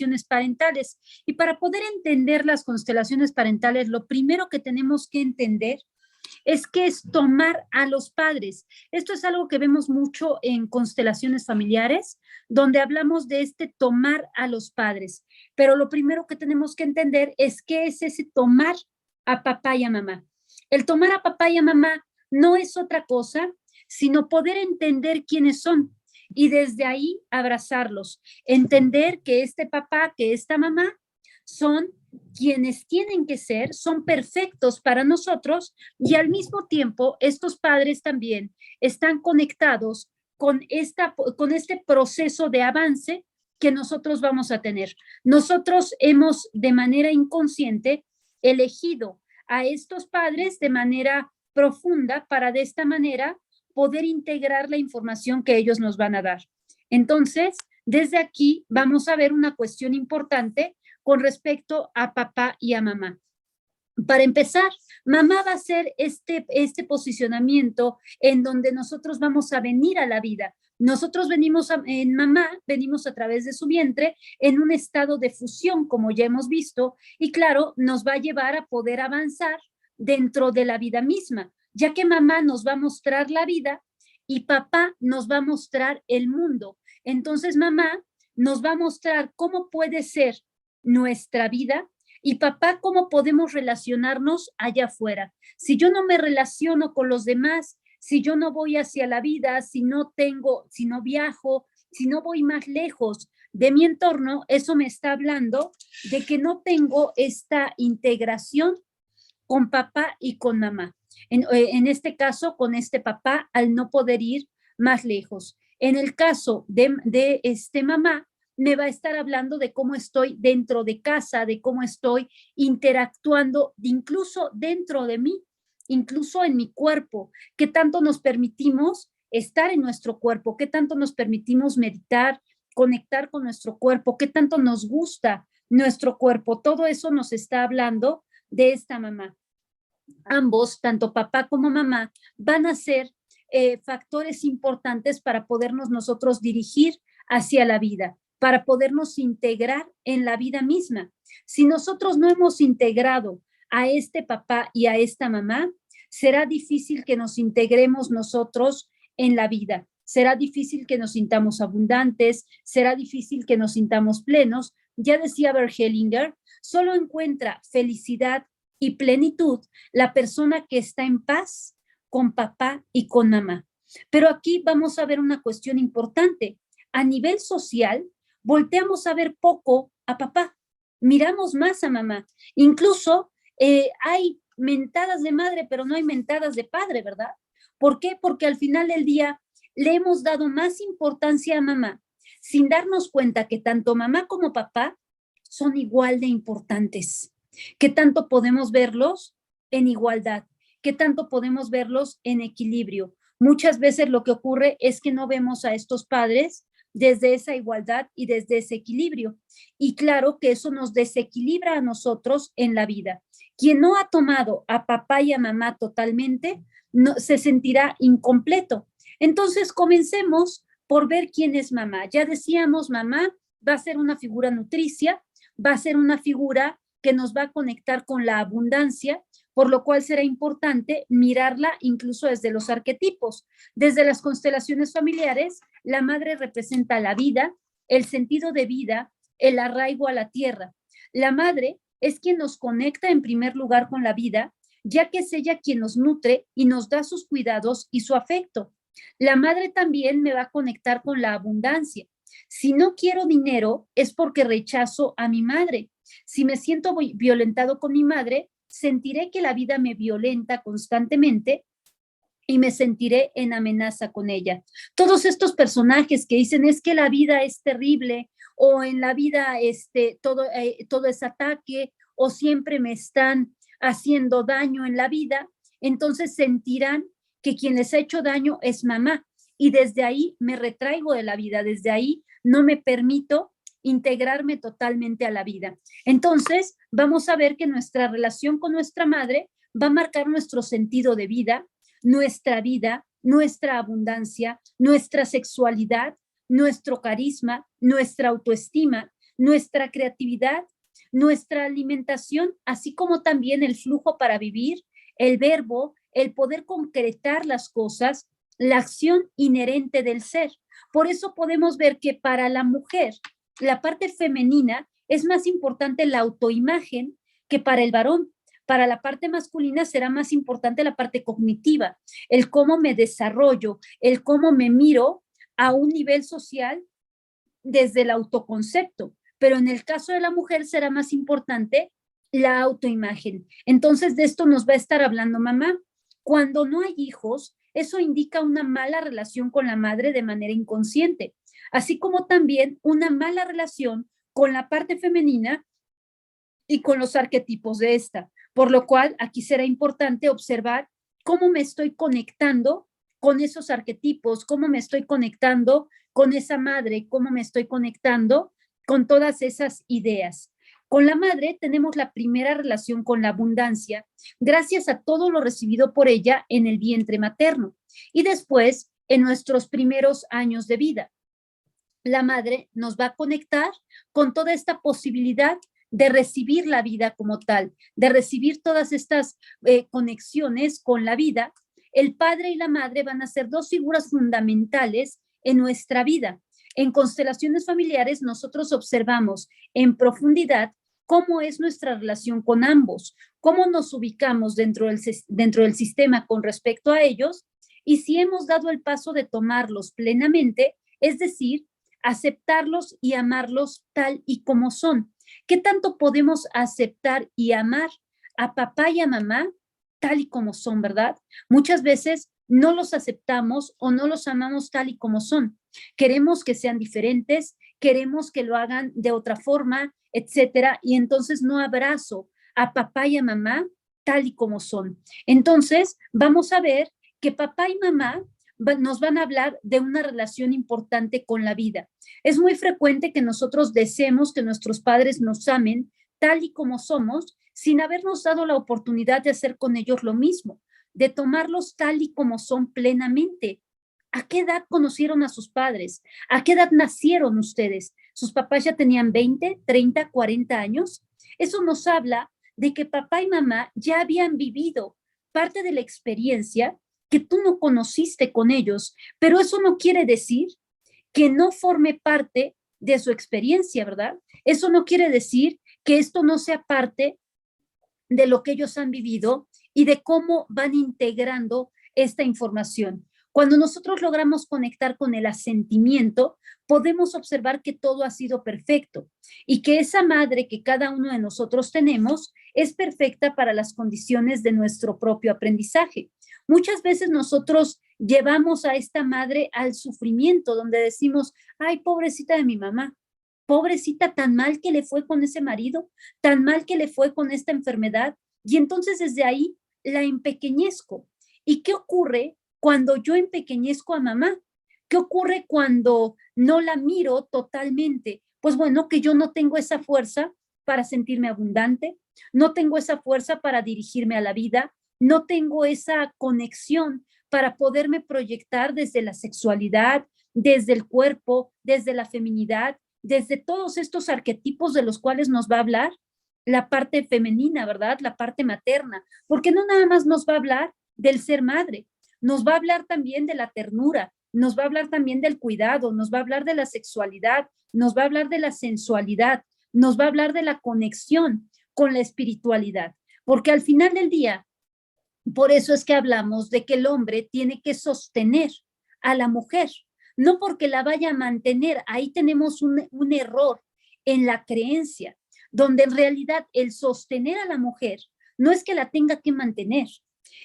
constelaciones parentales. Y para poder entender las constelaciones parentales, lo primero que tenemos que entender es que es tomar a los padres. Esto es algo que vemos mucho en constelaciones familiares, donde hablamos de este tomar a los padres. Pero lo primero que tenemos que entender es qué es ese tomar a papá y a mamá. El tomar a papá y a mamá no es otra cosa, sino poder entender quiénes son y desde ahí abrazarlos, entender que este papá, que esta mamá son quienes tienen que ser, son perfectos para nosotros y al mismo tiempo estos padres también están conectados con este proceso de avance que nosotros vamos a tener. Nosotros hemos de manera inconsciente elegido a estos padres de manera profunda para de esta manera poder integrar la información que ellos nos van a dar. Entonces, desde aquí vamos a ver una cuestión importante con respecto a papá y a mamá. Para empezar, mamá va a hacer este posicionamiento en donde nosotros vamos a venir a la vida. Nosotros en mamá, venimos a través de su vientre en un estado de fusión, como ya hemos visto, y claro, nos va a llevar a poder avanzar dentro de la vida misma, ya que mamá nos va a mostrar la vida y papá nos va a mostrar el mundo. Entonces, mamá nos va a mostrar cómo puede ser nuestra vida y papá cómo podemos relacionarnos allá afuera. Si yo no me relaciono con los demás, si yo no voy hacia la vida, si no viajo, si no voy más lejos de mi entorno, eso me está hablando de que no tengo esta integración con papá y con mamá. En este caso, con este papá, al no poder ir más lejos. En el caso de mamá, me va a estar hablando de cómo estoy dentro de casa, de cómo estoy interactuando, incluso dentro de mí, incluso en mi cuerpo, qué tanto nos permitimos estar en nuestro cuerpo, qué tanto nos permitimos meditar, conectar con nuestro cuerpo, qué tanto nos gusta nuestro cuerpo. Todo eso nos está hablando de esta mamá. Ambos, tanto papá como mamá, van a ser factores importantes para podernos nosotros dirigir hacia la vida, para podernos integrar en la vida misma. Si nosotros no hemos integrado a este papá y a esta mamá, será difícil que nos integremos nosotros en la vida. Será difícil que nos sintamos abundantes, será difícil que nos sintamos plenos. Ya decía Bert Hellinger, solo encuentra felicidad y plenitud la persona que está en paz con papá y con mamá. Pero aquí vamos a ver una cuestión importante. A nivel social, volteamos a ver poco a papá, miramos más a mamá. Incluso hay mentadas de madre, pero no hay mentadas de padre, ¿verdad? ¿Por qué? Porque al final del día le hemos dado más importancia a mamá, sin darnos cuenta que tanto mamá como papá son igual de importantes. ¿Qué tanto podemos verlos en igualdad? ¿Qué tanto podemos verlos en equilibrio? Muchas veces lo que ocurre es que no vemos a estos padres desde esa igualdad y desde ese equilibrio. Y claro que eso nos desequilibra a nosotros en la vida. Quien no ha tomado a papá y a mamá totalmente, no, se sentirá incompleto. Entonces, comencemos por ver quién es mamá. Ya decíamos, mamá va a ser una figura nutricia, va a ser una figura que nos va a conectar con la abundancia, por lo cual será importante mirarla incluso desde los arquetipos. Desde las constelaciones familiares, la madre representa la vida, el sentido de vida, el arraigo a la tierra. La madre es quien nos conecta en primer lugar con la vida, ya que es ella quien nos nutre y nos da sus cuidados y su afecto. La madre también me va a conectar con la abundancia. Si no quiero dinero, es porque rechazo a mi madre. Si me siento violentado con mi madre, sentiré que la vida me violenta constantemente y me sentiré en amenaza con ella. Todos estos personajes que dicen es que la vida es terrible o en la vida todo es ataque o siempre me están haciendo daño en la vida, entonces sentirán que quien les ha hecho daño es mamá y desde ahí me retraigo de la vida, desde ahí no me permito integrarme totalmente a la vida. Entonces, vamos a ver que nuestra relación con nuestra madre va a marcar nuestro sentido de vida, nuestra abundancia, nuestra sexualidad, nuestro carisma, nuestra autoestima, nuestra creatividad, nuestra alimentación, así como también el flujo para vivir, el verbo, el poder concretar las cosas, la acción inherente del ser. Por eso podemos ver que para la mujer, la parte femenina es más importante la autoimagen que para el varón. Para la parte masculina será más importante la parte cognitiva, el cómo me desarrollo, el cómo me miro a un nivel social desde el autoconcepto. Pero en el caso de la mujer será más importante la autoimagen. Entonces de esto nos va a estar hablando mamá. Cuando no hay hijos, eso indica una mala relación con la madre de manera inconsciente, así como también una mala relación con la parte femenina y con los arquetipos de esta. Por lo cual, aquí será importante observar cómo me estoy conectando con esos arquetipos, cómo me estoy conectando con esa madre, cómo me estoy conectando con todas esas ideas. Con la madre tenemos la primera relación con la abundancia, gracias a todo lo recibido por ella en el vientre materno y después en nuestros primeros años de vida. La madre nos va a conectar con toda esta posibilidad de recibir la vida como tal, de recibir todas estas conexiones con la vida. El padre y la madre van a ser dos figuras fundamentales en nuestra vida. En constelaciones familiares nosotros observamos en profundidad cómo es nuestra relación con ambos, cómo nos ubicamos dentro del sistema con respecto a ellos y si hemos dado el paso de tomarlos plenamente, es decir, aceptarlos y amarlos tal y como son. ¿Qué tanto podemos aceptar y amar a papá y a mamá tal y como son, verdad? Muchas veces no los aceptamos o no los amamos tal y como son. Queremos que sean diferentes, queremos que lo hagan de otra forma, etcétera, y entonces no abrazo a papá y a mamá tal y como son. Entonces, vamos a ver que papá y mamá nos van a hablar de una relación importante con la vida. Es muy frecuente que nosotros deseemos que nuestros padres nos amen tal y como somos, sin habernos dado la oportunidad de hacer con ellos lo mismo, de tomarlos tal y como son plenamente. ¿A qué edad conocieron a sus padres? ¿A qué edad nacieron ustedes? ¿Sus papás ya tenían 20, 30, 40 años? Eso nos habla de que papá y mamá ya habían vivido parte de la experiencia que tú no conociste con ellos, pero eso no quiere decir que no forme parte de su experiencia, ¿verdad? Eso no quiere decir que esto no sea parte de lo que ellos han vivido y de cómo van integrando esta información. Cuando nosotros logramos conectar con el asentimiento, podemos observar que todo ha sido perfecto y que esa madre que cada uno de nosotros tenemos es perfecta para las condiciones de nuestro propio aprendizaje. Muchas veces nosotros llevamos a esta madre al sufrimiento, donde decimos, ay, pobrecita de mi mamá, pobrecita, tan mal que le fue con ese marido, tan mal que le fue con esta enfermedad, y entonces desde ahí la empequeñezco. ¿Y qué ocurre cuando yo empequeñezco a mamá? ¿Qué ocurre cuando no la miro totalmente? Pues bueno, que yo no tengo esa fuerza para sentirme abundante, no tengo esa fuerza para dirigirme a la vida, no tengo esa conexión para poderme proyectar desde la sexualidad, desde el cuerpo, desde la feminidad, desde todos estos arquetipos de los cuales nos va a hablar la parte femenina, ¿verdad? La parte materna, porque no nada más nos va a hablar del ser madre, nos va a hablar también de la ternura, nos va a hablar también del cuidado, nos va a hablar de la sexualidad, nos va a hablar de la sensualidad, nos va a hablar de la conexión con la espiritualidad, porque al final del día, por eso es que hablamos de que el hombre tiene que sostener a la mujer, no porque la vaya a mantener. Ahí tenemos un error en la creencia, donde en realidad el sostener a la mujer no es que la tenga que mantener,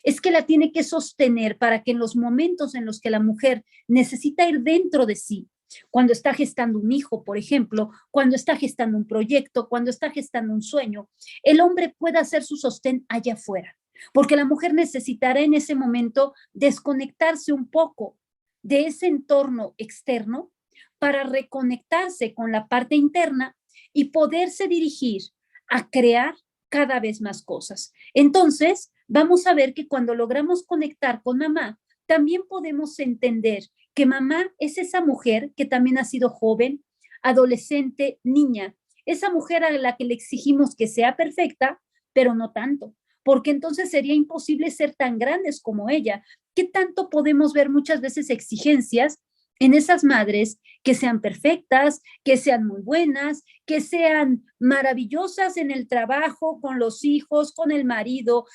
es que la tiene que sostener para que en los momentos en los que la mujer necesita ir dentro de sí, cuando está gestando un hijo, por ejemplo, cuando está gestando un proyecto, cuando está gestando un sueño, el hombre pueda hacer su sostén allá afuera, porque la mujer necesitará en ese momento desconectarse un poco de ese entorno externo para reconectarse con la parte interna y poderse dirigir a crear cada vez más cosas. Entonces, vamos a ver que cuando logramos conectar con mamá, también podemos entender que mamá es esa mujer que también ha sido joven, adolescente, niña, esa mujer a la que le exigimos que sea perfecta, pero no tanto, porque entonces sería imposible ser tan grandes como ella. ¿Qué tanto podemos ver muchas veces exigencias en esas madres que sean perfectas, que sean muy buenas, que sean maravillosas en el trabajo, con los hijos, con el marido,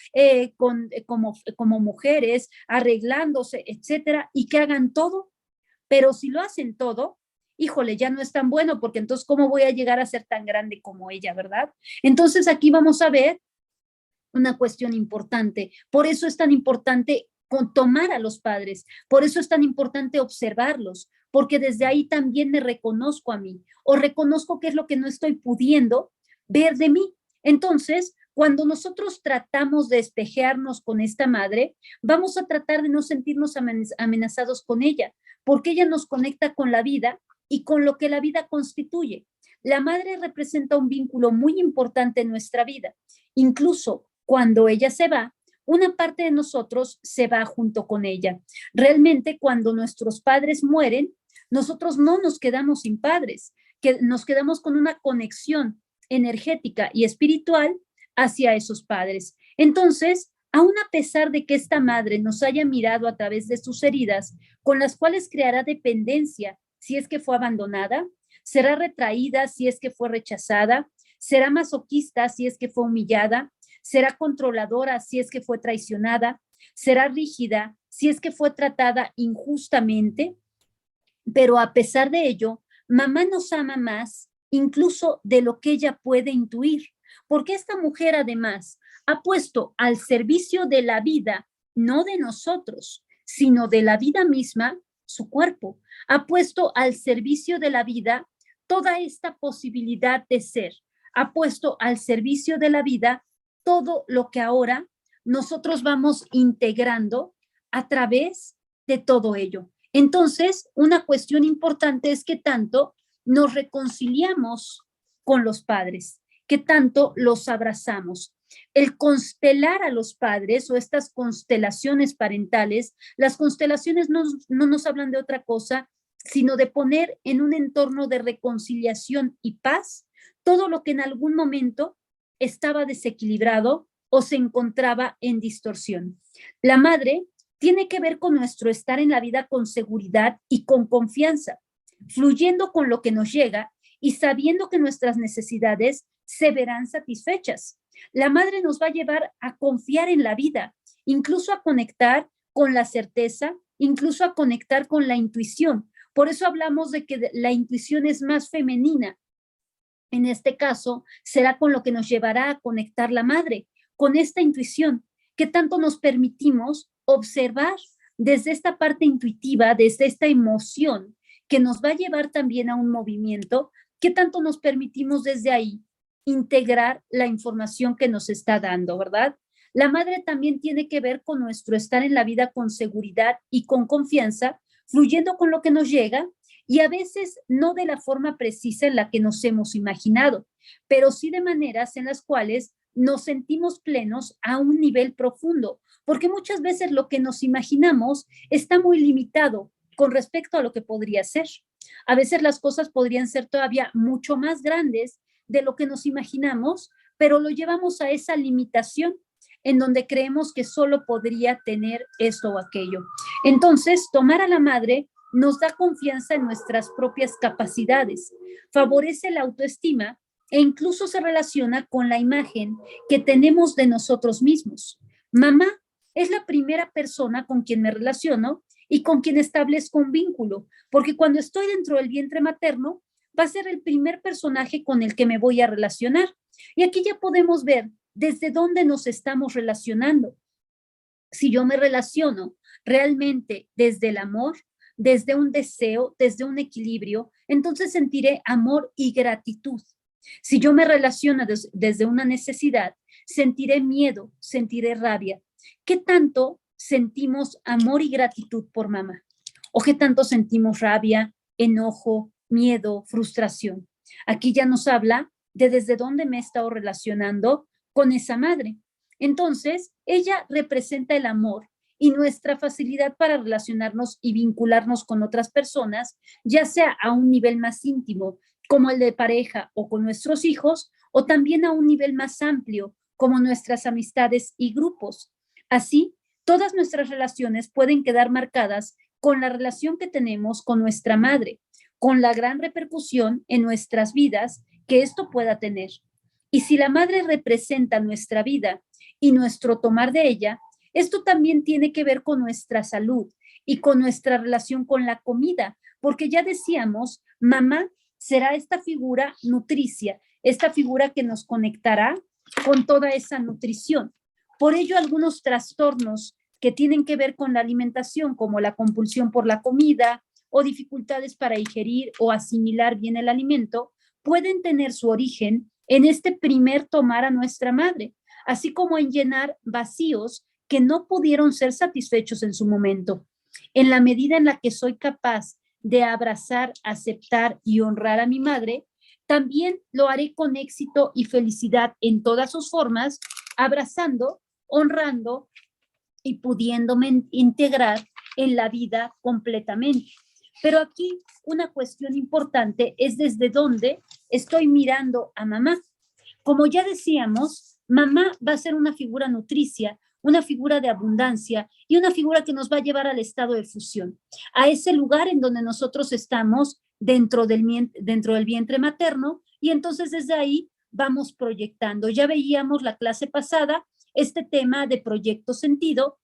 como mujeres, arreglándose, etcétera, y que hagan todo? Pero si lo hacen todo, híjole, ya no es tan bueno, porque entonces, ¿cómo voy a llegar a ser tan grande como ella, verdad? Entonces, aquí vamos a ver una cuestión importante. Por eso es tan importante tomar a los padres, por eso es tan importante observarlos, porque desde ahí también me reconozco a mí, o reconozco qué es lo que no estoy pudiendo ver de mí. Entonces, cuando nosotros tratamos de espejearnos con esta madre, vamos a tratar de no sentirnos amenazados con ella, porque ella nos conecta con la vida y con lo que la vida constituye. La madre representa un vínculo muy importante en nuestra vida. Incluso cuando ella se va, una parte de nosotros se va junto con ella. Realmente, cuando nuestros padres mueren, nosotros no nos quedamos sin padres, que nos quedamos con una conexión energética y espiritual hacia esos padres. Entonces, aun a pesar de que esta madre nos haya mirado a través de sus heridas, con las cuales creará dependencia si es que fue abandonada, será retraída si es que fue rechazada, será masoquista si es que fue humillada, será controladora si es que fue traicionada, será rígida si es que fue tratada injustamente, pero a pesar de ello, mamá nos ama más incluso de lo que ella puede intuir, porque esta mujer además ha puesto al servicio de la vida, no de nosotros, sino de la vida misma, su cuerpo. Ha puesto al servicio de la vida toda esta posibilidad de ser. Ha puesto al servicio de la vida todo lo que ahora nosotros vamos integrando a través de todo ello. Entonces, una cuestión importante es que tanto nos reconciliamos con los padres, que tanto los abrazamos. El constelar a los padres o estas constelaciones parentales, las constelaciones no nos hablan de otra cosa, sino de poner en un entorno de reconciliación y paz todo lo que en algún momento estaba desequilibrado o se encontraba en distorsión. La madre tiene que ver con nuestro estar en la vida con seguridad y con confianza, fluyendo con lo que nos llega y sabiendo que nuestras necesidades se verán satisfechas. La madre nos va a llevar a confiar en la vida, incluso a conectar con la certeza, incluso a conectar con la intuición. Por eso hablamos de que la intuición es más femenina. En este caso, será con lo que nos llevará a conectar la madre, con esta intuición, que tanto nos permitimos observar desde esta parte intuitiva, desde esta emoción, que nos va a llevar también a un movimiento, que tanto nos permitimos desde ahí integrar la información que nos está dando, ¿verdad? La madre también tiene que ver con nuestro estar en la vida con seguridad y con confianza, fluyendo con lo que nos llega y a veces no de la forma precisa en la que nos hemos imaginado, pero sí de maneras en las cuales nos sentimos plenos a un nivel profundo, porque muchas veces lo que nos imaginamos está muy limitado con respecto a lo que podría ser. A veces las cosas podrían ser todavía mucho más grandes de lo que nos imaginamos, pero lo llevamos a esa limitación en donde creemos que solo podría tener esto o aquello. Entonces, tomar a la madre nos da confianza en nuestras propias capacidades, favorece la autoestima e incluso se relaciona con la imagen que tenemos de nosotros mismos. Mamá es la primera persona con quien me relaciono y con quien establezco un vínculo, porque cuando estoy dentro del vientre materno, va a ser el primer personaje con el que me voy a relacionar. Y aquí ya podemos ver desde dónde nos estamos relacionando. Si yo me relaciono realmente desde el amor, desde un deseo, desde un equilibrio, entonces sentiré amor y gratitud. Si yo me relaciono desde una necesidad, sentiré miedo, sentiré rabia. ¿Qué tanto sentimos amor y gratitud por mamá? ¿O qué tanto sentimos rabia, enojo, miedo, frustración? Aquí ya nos habla de desde dónde me he estado relacionando con esa madre. Entonces, ella representa el amor y nuestra facilidad para relacionarnos y vincularnos con otras personas, ya sea a un nivel más íntimo, como el de pareja o con nuestros hijos, o también a un nivel más amplio, como nuestras amistades y grupos. Así, todas nuestras relaciones pueden quedar marcadas con la relación que tenemos con nuestra madre, con la gran repercusión en nuestras vidas que esto pueda tener. Y si la madre representa nuestra vida y nuestro tomar de ella, esto también tiene que ver con nuestra salud y con nuestra relación con la comida, porque ya decíamos, mamá será esta figura nutricia, esta figura que nos conectará con toda esa nutrición. Por ello, algunos trastornos que tienen que ver con la alimentación, como la compulsión por la comida o dificultades para digerir o asimilar bien el alimento, pueden tener su origen en este primer tomar a nuestra madre, así como en llenar vacíos que no pudieron ser satisfechos en su momento. En la medida en la que soy capaz de abrazar, aceptar y honrar a mi madre, también lo haré con éxito y felicidad en todas sus formas, abrazando, honrando y pudiéndome integrar en la vida completamente. Pero aquí una cuestión importante es desde dónde estoy mirando a mamá. Como ya decíamos, mamá va a ser una figura nutricia, una figura de abundancia y una figura que nos va a llevar al estado de fusión, a ese lugar en donde nosotros estamos dentro del vientre materno, y entonces desde ahí vamos proyectando. Ya veíamos la clase pasada este tema de proyecto sentido,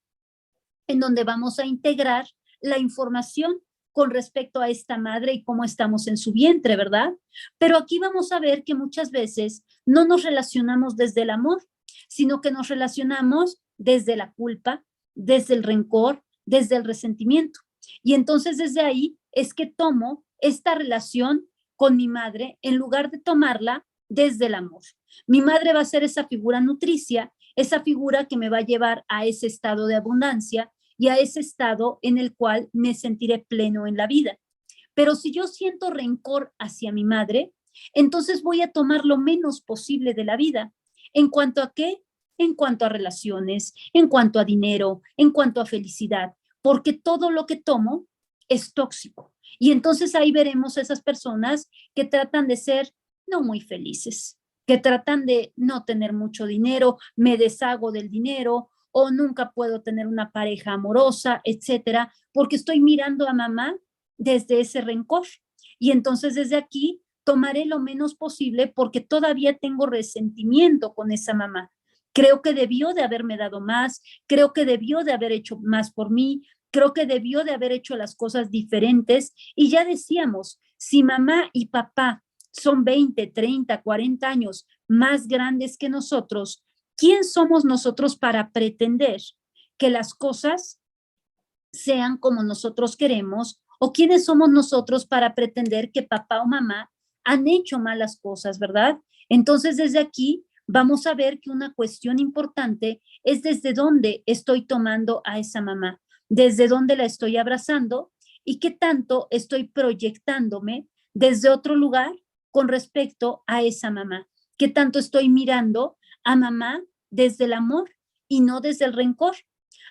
en donde vamos a integrar la información con respecto a esta madre y cómo estamos en su vientre, ¿verdad? Pero aquí vamos a ver que muchas veces no nos relacionamos desde el amor, sino que nos relacionamos desde la culpa, desde el rencor, desde el resentimiento. Y entonces desde ahí es que tomo esta relación con mi madre en lugar de tomarla desde el amor. Mi madre va a ser esa figura nutricia, esa figura que me va a llevar a ese estado de abundancia y a ese estado en el cual me sentiré pleno en la vida. Pero si yo siento rencor hacia mi madre, entonces voy a tomar lo menos posible de la vida. ¿En cuanto a qué? En cuanto a relaciones, en cuanto a dinero, en cuanto a felicidad, porque todo lo que tomo es tóxico. Y entonces ahí veremos esas personas que tratan de ser no muy felices, que tratan de no tener mucho dinero, me deshago del dinero o nunca puedo tener una pareja amorosa, etcétera, porque estoy mirando a mamá desde ese rencor. Y entonces desde aquí tomaré lo menos posible porque todavía tengo resentimiento con esa mamá. Creo que debió de haberme dado más, creo que debió de haber hecho más por mí, creo que debió de haber hecho las cosas diferentes. Y ya decíamos, si mamá y papá son 20, 30, 40 años más grandes que nosotros, ¿quién somos nosotros para pretender que las cosas sean como nosotros queremos? ¿O quiénes somos nosotros para pretender que papá o mamá han hecho malas cosas, verdad? Entonces, desde aquí vamos a ver que una cuestión importante es desde dónde estoy tomando a esa mamá, desde dónde la estoy abrazando y qué tanto estoy proyectándome desde otro lugar con respecto a esa mamá, qué tanto estoy mirando a mamá desde el amor y no desde el rencor.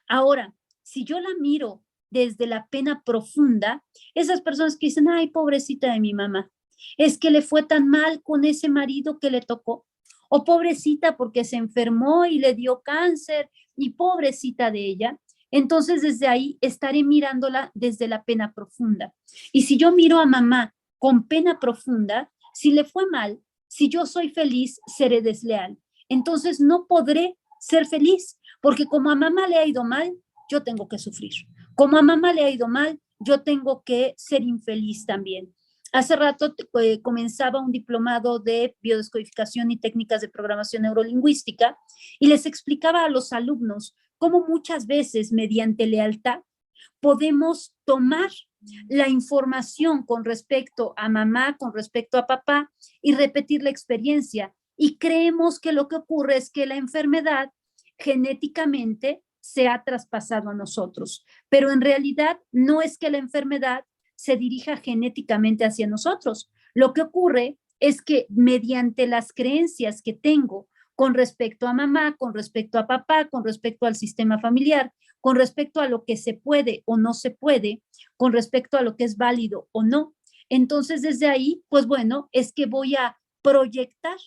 Ahora, si yo la miro desde la pena profunda, esas personas que dicen, ay, pobrecita de mi mamá, es que le fue tan mal con ese marido que le tocó, o pobrecita porque se enfermó y le dio cáncer, y pobrecita de ella. Entonces desde ahí estaré mirándola desde la pena profunda. Y si yo miro a mamá con pena profunda, si le fue mal, si yo soy feliz, seré desleal. Entonces no podré ser feliz, porque como a mamá le ha ido mal, yo tengo que sufrir. Como a mamá le ha ido mal, yo tengo que ser infeliz también. Hace rato comenzaba un diplomado de biodescodificación y técnicas de programación neurolingüística y les explicaba a los alumnos cómo muchas veces mediante lealtad podemos tomar la información con respecto a mamá, con respecto a papá y repetir la experiencia. Y creemos que lo que ocurre es que la enfermedad genéticamente se ha traspasado a nosotros, pero en realidad no es que la enfermedad se dirija genéticamente hacia nosotros. Lo que ocurre es que mediante las creencias que tengo con respecto a mamá, con respecto a papá, con respecto al sistema familiar, con respecto a lo que se puede o no se puede, con respecto a lo que es válido o no. Entonces, desde ahí, pues bueno, es que voy a proyectar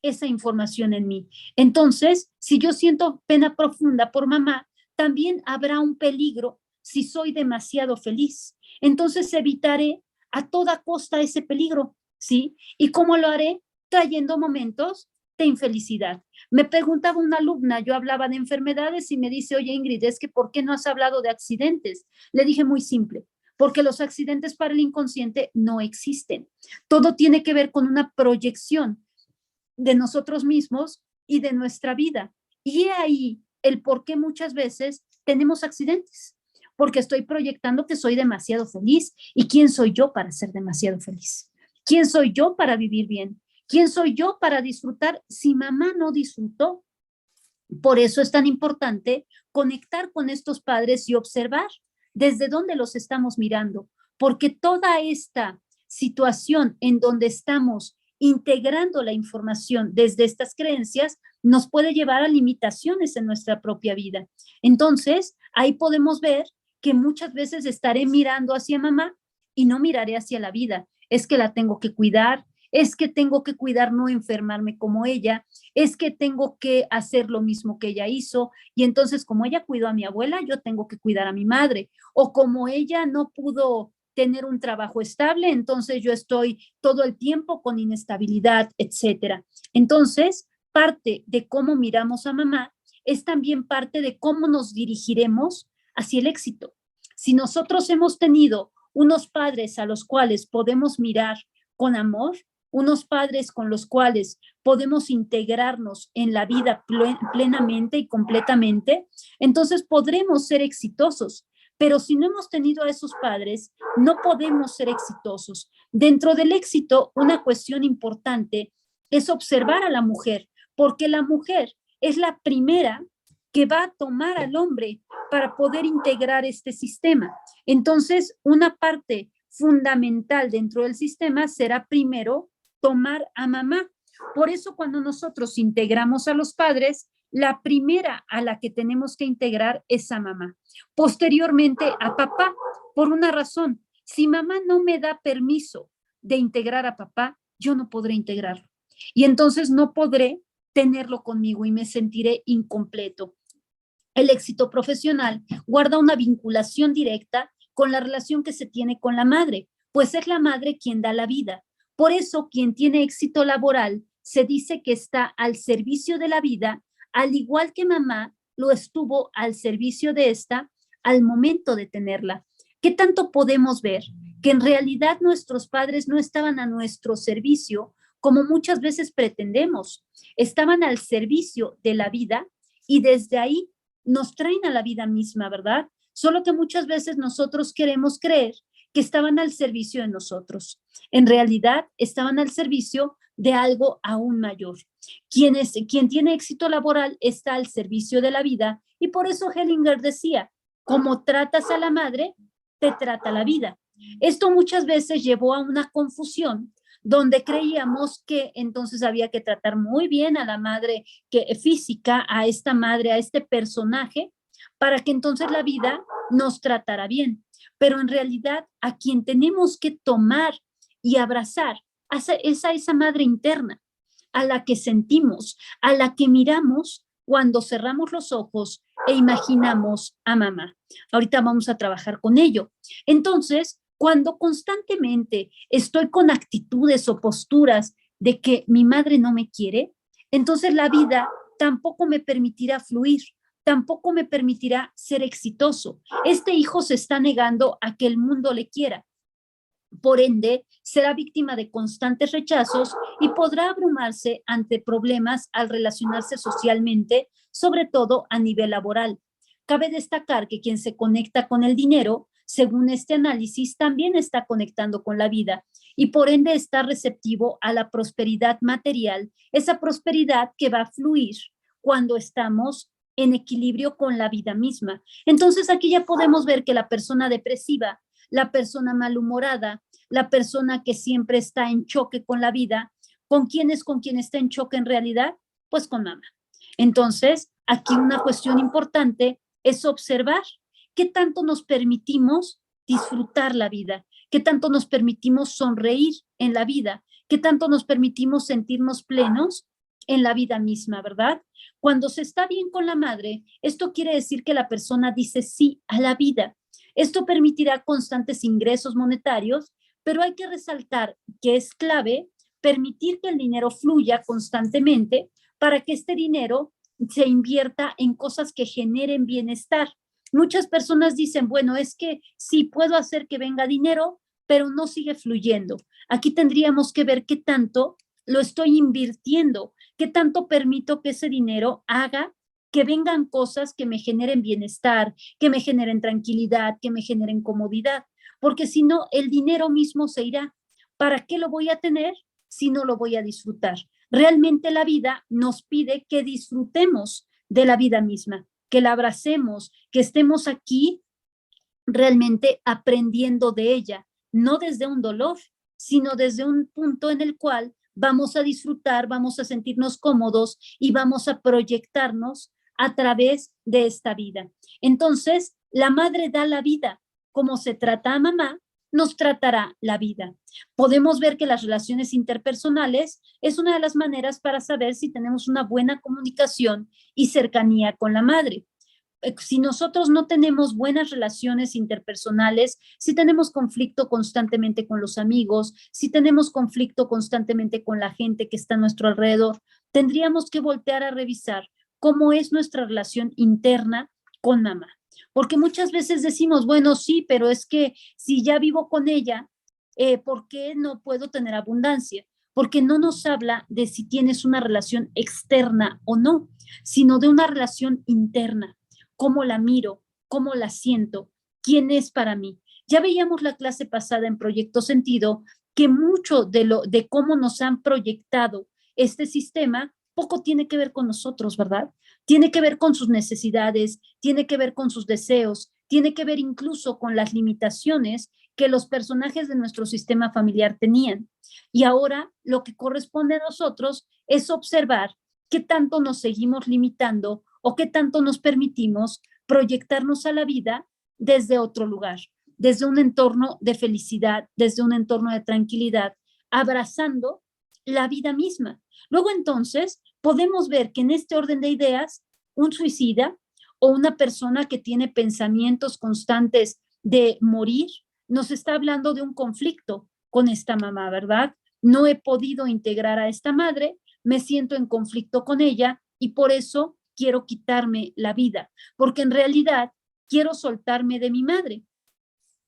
esa información en mí. Entonces, si yo siento pena profunda por mamá, también habrá un peligro si soy demasiado feliz. Entonces, evitaré a toda costa ese peligro, ¿sí? ¿Y cómo lo haré? Trayendo momentos de infelicidad. Me preguntaba una alumna, yo hablaba de enfermedades y me dice, oye Ingrid, es que ¿por qué no has hablado de accidentes? Le dije muy simple, porque los accidentes para el inconsciente no existen. Todo tiene que ver con una proyección de nosotros mismos y de nuestra vida. Y ahí el por qué muchas veces tenemos accidentes, porque estoy proyectando que soy demasiado feliz. ¿Y quién soy yo para ser demasiado feliz? ¿Quién soy yo para vivir bien? ¿Quién soy yo para disfrutar si mamá no disfrutó? Por eso es tan importante conectar con estos padres y observar desde dónde los estamos mirando, porque toda esta situación en donde estamos integrando la información desde estas creencias nos puede llevar a limitaciones en nuestra propia vida. Entonces, ahí podemos ver que muchas veces estaré mirando hacia mamá y no miraré hacia la vida. Es que la tengo que cuidar, es que tengo que cuidar no enfermarme como ella, es que tengo que hacer lo mismo que ella hizo y entonces como ella cuidó a mi abuela, yo tengo que cuidar a mi madre o como ella no pudo tener un trabajo estable, entonces yo estoy todo el tiempo con inestabilidad, etcétera. Entonces, parte de cómo miramos a mamá es también parte de cómo nos dirigiremos hacia el éxito. Si nosotros hemos tenido unos padres a los cuales podemos mirar con amor, unos padres con los cuales podemos integrarnos en la vida plenamente y completamente, entonces podremos ser exitosos. Pero si no hemos tenido a esos padres, no podemos ser exitosos. Dentro del éxito, una cuestión importante es observar a la mujer, porque la mujer es la primera que va a tomar al hombre para poder integrar este sistema. Entonces, una parte fundamental dentro del sistema será primero tomar a mamá. Por eso cuando nosotros integramos a los padres, la primera a la que tenemos que integrar es a mamá. Posteriormente a papá, por una razón. Si mamá no me da permiso de integrar a papá, yo no podré integrarlo. Y entonces no podré tenerlo conmigo y me sentiré incompleto. El éxito profesional guarda una vinculación directa con la relación que se tiene con la madre, pues es la madre quien da la vida. Por eso, quien tiene éxito laboral se dice que está al servicio de la vida, al igual que mamá lo estuvo al servicio de esta al momento de tenerla. ¿Qué tanto podemos ver? Que en realidad nuestros padres no estaban a nuestro servicio como muchas veces pretendemos. Estaban al servicio de la vida y desde ahí nos traen a la vida misma, ¿verdad? Solo que muchas veces nosotros queremos creer que estaban al servicio de nosotros. En realidad, estaban al servicio de algo aún mayor. Quien tiene éxito laboral está al servicio de la vida y por eso Hellinger decía, como tratas a la madre, te trata la vida. Esto muchas veces llevó a una confusión donde creíamos que entonces había que tratar muy bien a la madre física, a esta madre, a este personaje, para que entonces la vida nos tratara bien. Pero en realidad a quien tenemos que tomar y abrazar es a esa madre interna, a la que sentimos, a la que miramos cuando cerramos los ojos e imaginamos a mamá. Ahorita vamos a trabajar con ello. Entonces, cuando constantemente estoy con actitudes o posturas de que mi madre no me quiere, entonces la vida tampoco me permitirá fluir, tampoco me permitirá ser exitoso. Este hijo se está negando a que el mundo le quiera. Por ende, será víctima de constantes rechazos y podrá abrumarse ante problemas al relacionarse socialmente, sobre todo a nivel laboral. Cabe destacar que quien se conecta con el dinero, según este análisis, también está conectando con la vida y por ende está receptivo a la prosperidad material, esa prosperidad que va a fluir cuando estamos en equilibrio con la vida misma. Entonces aquí ya podemos ver que la persona depresiva, la persona malhumorada, la persona que siempre está en choque con la vida, ¿con quién es con quien está en choque en realidad? Pues con mamá. Entonces, aquí una cuestión importante es observar qué tanto nos permitimos disfrutar la vida, qué tanto nos permitimos sonreír en la vida, qué tanto nos permitimos sentirnos plenos en la vida misma, ¿verdad? Cuando se está bien con la madre, esto quiere decir que la persona dice sí a la vida. Esto permitirá constantes ingresos monetarios, pero hay que resaltar que es clave permitir que el dinero fluya constantemente para que este dinero se invierta en cosas que generen bienestar. Muchas personas dicen, bueno, es que sí puedo hacer que venga dinero, pero no sigue fluyendo. Aquí tendríamos que ver qué tanto lo estoy invirtiendo, qué tanto permito que ese dinero haga que vengan cosas que me generen bienestar, que me generen tranquilidad, que me generen comodidad, porque si no, el dinero mismo se irá. ¿Para qué lo voy a tener si no lo voy a disfrutar? Realmente la vida nos pide que disfrutemos de la vida misma, que la abracemos, que estemos aquí realmente aprendiendo de ella, no desde un dolor, sino desde un punto en el cual vamos a disfrutar, vamos a sentirnos cómodos y vamos a proyectarnos a través de esta vida. Entonces, la madre da la vida. Como se trata a mamá, nos tratará la vida. Podemos ver que las relaciones interpersonales es una de las maneras para saber si tenemos una buena comunicación y cercanía con la madre. Si nosotros no tenemos buenas relaciones interpersonales, si tenemos conflicto constantemente con los amigos, si tenemos conflicto constantemente con la gente que está a nuestro alrededor, tendríamos que voltear a revisar cómo es nuestra relación interna con mamá. Porque muchas veces decimos, bueno, sí, pero es que si ya vivo con ella, ¿por qué no puedo tener abundancia? Porque no nos habla de si tienes una relación externa o no, sino de una relación interna. ¿Cómo la miro? ¿Cómo la siento? ¿Quién es para mí? Ya veíamos la clase pasada en Proyecto Sentido que mucho de cómo nos han proyectado este sistema poco tiene que ver con nosotros, ¿verdad? Tiene que ver con sus necesidades, tiene que ver con sus deseos, tiene que ver incluso con las limitaciones que los personajes de nuestro sistema familiar tenían. Y ahora lo que corresponde a nosotros es observar qué tanto nos seguimos limitando o qué tanto nos permitimos proyectarnos a la vida desde otro lugar, desde un entorno de felicidad, desde un entorno de tranquilidad, abrazando la vida misma. Luego entonces podemos ver que en este orden de ideas, un suicida o una persona que tiene pensamientos constantes de morir, nos está hablando de un conflicto con esta mamá, ¿verdad? No he podido integrar a esta madre, me siento en conflicto con ella y por eso quiero quitarme la vida, porque en realidad quiero soltarme de mi madre.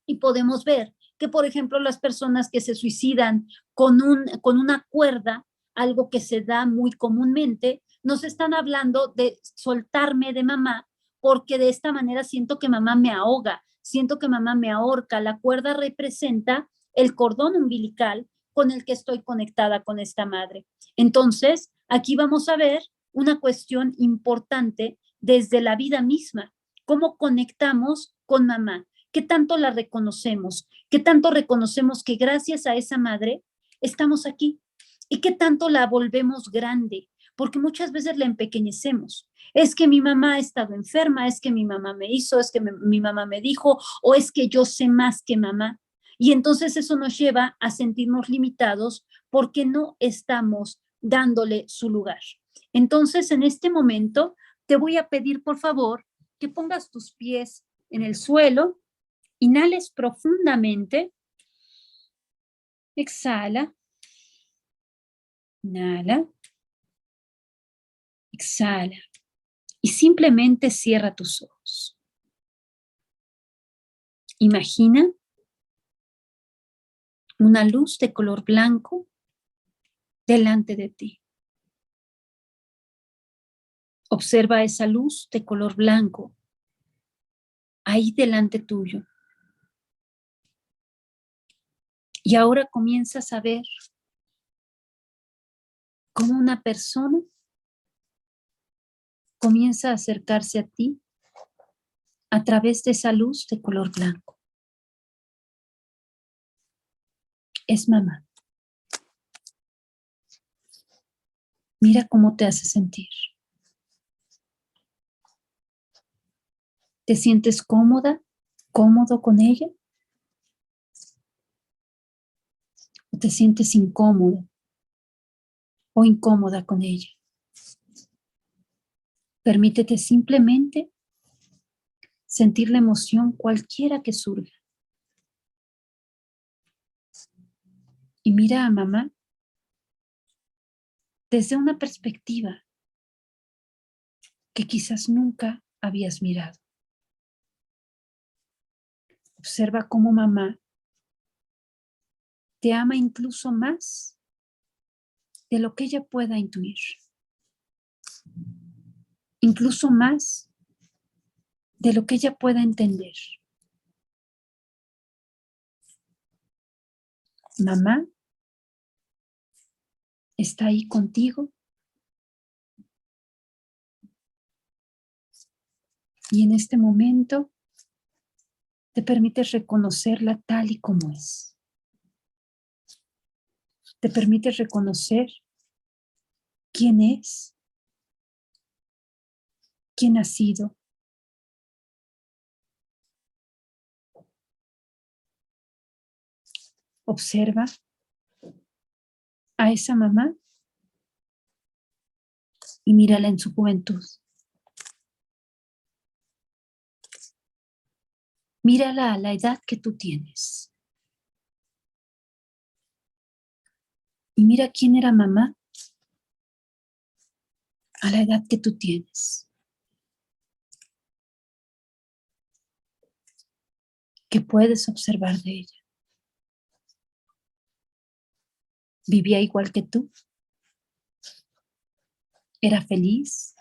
Y podemos ver que, por ejemplo, las personas que se suicidan con una cuerda, algo que se da muy comúnmente, nos están hablando de soltarme de mamá, porque de esta manera siento que mamá me ahoga, siento que mamá me ahorca. La cuerda representa el cordón umbilical con el que estoy conectada con esta madre. Entonces, aquí vamos a ver una cuestión importante desde la vida misma, cómo conectamos con mamá, qué tanto la reconocemos, qué tanto reconocemos que gracias a esa madre estamos aquí y qué tanto la volvemos grande, porque muchas veces la empequeñecemos. Es que mi mamá ha estado enferma, es que mi mamá me hizo, es que mi mamá me dijo, o es que yo sé más que mamá. Y entonces eso nos lleva a sentirnos limitados porque no estamos dándole su lugar. Entonces, en este momento, te voy a pedir, por favor, que pongas tus pies en el suelo, inhales profundamente, exhala, inhala, exhala y simplemente cierra tus ojos. Imagina una luz de color blanco delante de ti. Observa esa luz de color blanco ahí delante tuyo. Y ahora comienzas a ver cómo una persona comienza a acercarse a ti a través de esa luz de color blanco. Es mamá. Mira cómo te hace sentir. ¿Te sientes cómoda, cómodo con ella? ¿O te sientes incómodo o incómoda con ella? Permítete simplemente sentir la emoción cualquiera que surja. Y mira a mamá desde una perspectiva que quizás nunca habías mirado. Observa cómo mamá te ama incluso más de lo que ella pueda intuir, incluso más de lo que ella pueda entender. Mamá está ahí contigo y en este momento te permites reconocerla tal y como es. Te permites reconocer quién es, quién ha sido. Observa a esa mamá y mírala en su juventud. Mírala a la edad que tú tienes. Y mira quién era mamá a la edad que tú tienes. ¿Qué puedes observar de ella? ¿Vivía igual que tú? ¿Era feliz?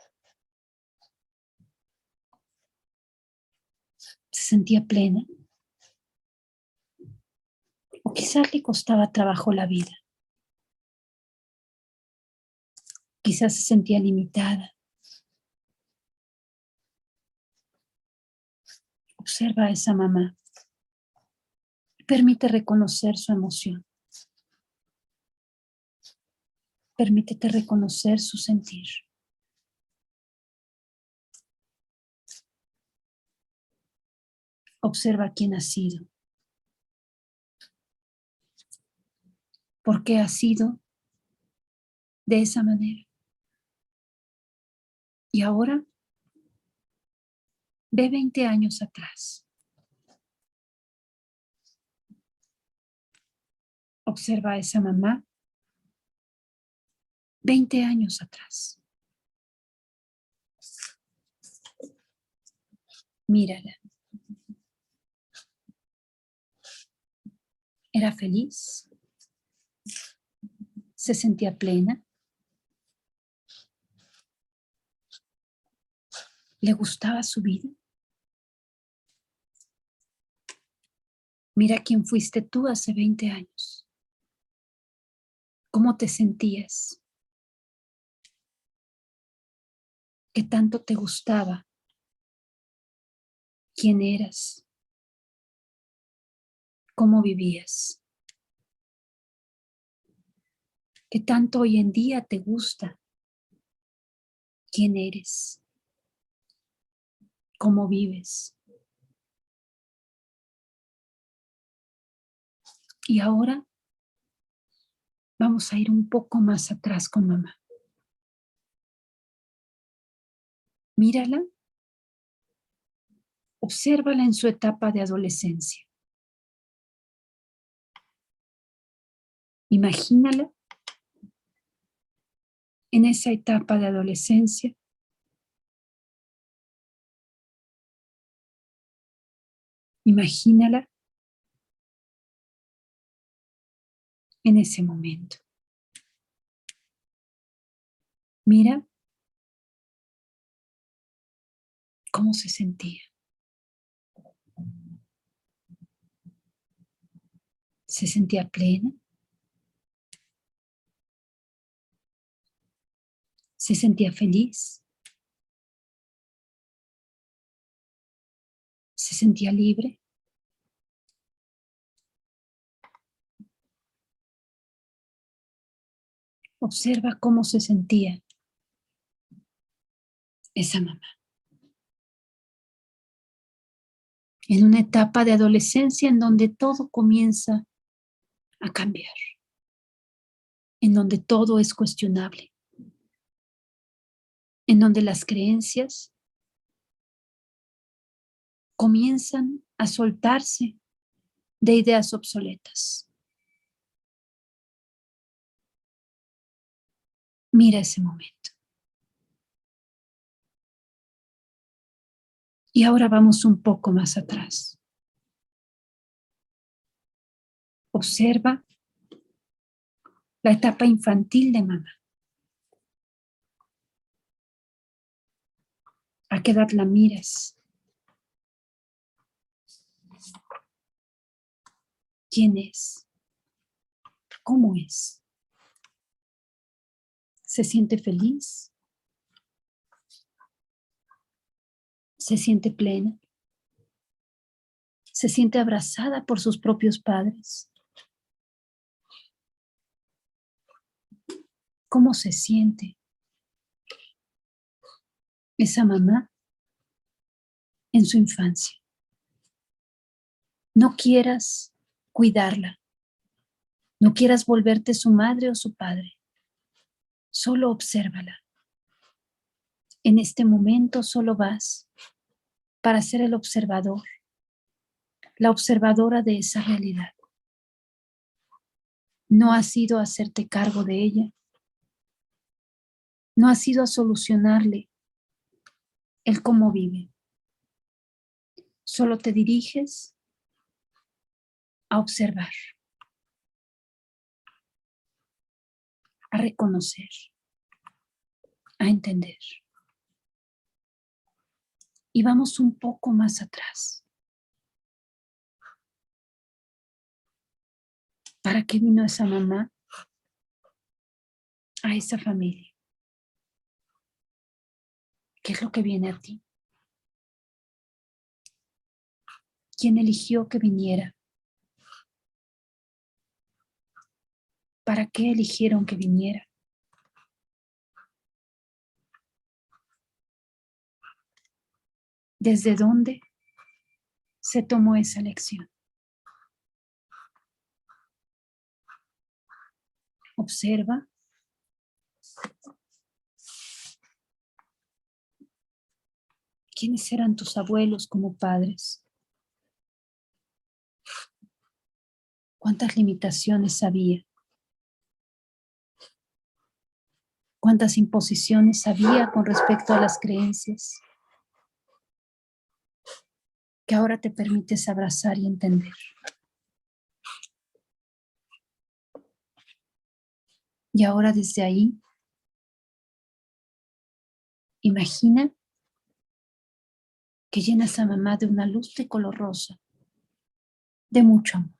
¿Se sentía plena? ¿O quizás le costaba trabajo la vida? Quizás se sentía limitada. Observa a esa mamá. Permite reconocer su emoción. Permítete reconocer su sentir. Observa quién ha sido. ¿Por qué ha sido de esa manera? Y ahora ve 20 años atrás. Observa a esa mamá 20 años atrás. Mírala. ¿Era feliz? ¿Se sentía plena? ¿Le gustaba su vida? Mira quién fuiste tú hace 20 años. ¿Cómo te sentías? ¿Qué tanto te gustaba? ¿Quién eras? ¿Cómo vivías? ¿Qué tanto hoy en día te gusta? ¿Quién eres? ¿Cómo vives? Y ahora vamos a ir un poco más atrás con mamá. Mírala, obsérvala en su etapa de adolescencia. Imagínala en esa etapa de adolescencia. Imagínala en ese momento. Mira cómo se sentía. ¿Se sentía plena? ¿Se sentía feliz? ¿Se sentía libre? Observa cómo se sentía esa mamá. en una etapa de adolescencia en donde todo comienza a cambiar, en donde todo es cuestionable, en donde las creencias comienzan a soltarse de ideas obsoletas. Mira ese momento. Y ahora vamos un poco más atrás. Observa la etapa infantil de mamá. ¿A qué edad la miras? ¿Quién es? ¿Cómo es? ¿Se siente feliz? ¿Se siente plena? ¿Se siente abrazada por sus propios padres? ¿Cómo se siente esa mamá en su infancia? No quieras cuidarla, no quieras volverte su madre o su padre, solo obsérvala. En este momento solo vas para ser el observador, la observadora de esa realidad. No has ido a hacerte cargo de ella, no has ido a solucionarle el cómo vive. Solo te diriges a observar, a reconocer, a entender. Y vamos un poco más atrás. ¿Para qué vino esa mamá a esa familia? ¿Qué es lo que viene a ti? ¿Quién eligió que viniera? ¿Para qué eligieron que viniera? ¿Desde dónde se tomó esa lección? Observa. ¿Quiénes eran tus abuelos como padres? ¿Cuántas limitaciones había? ¿Cuántas imposiciones había con respecto a las creencias que ahora te permites abrazar y entender? Y ahora desde ahí, imagina que llenas a mamá de una luz de color rosa, de mucho amor.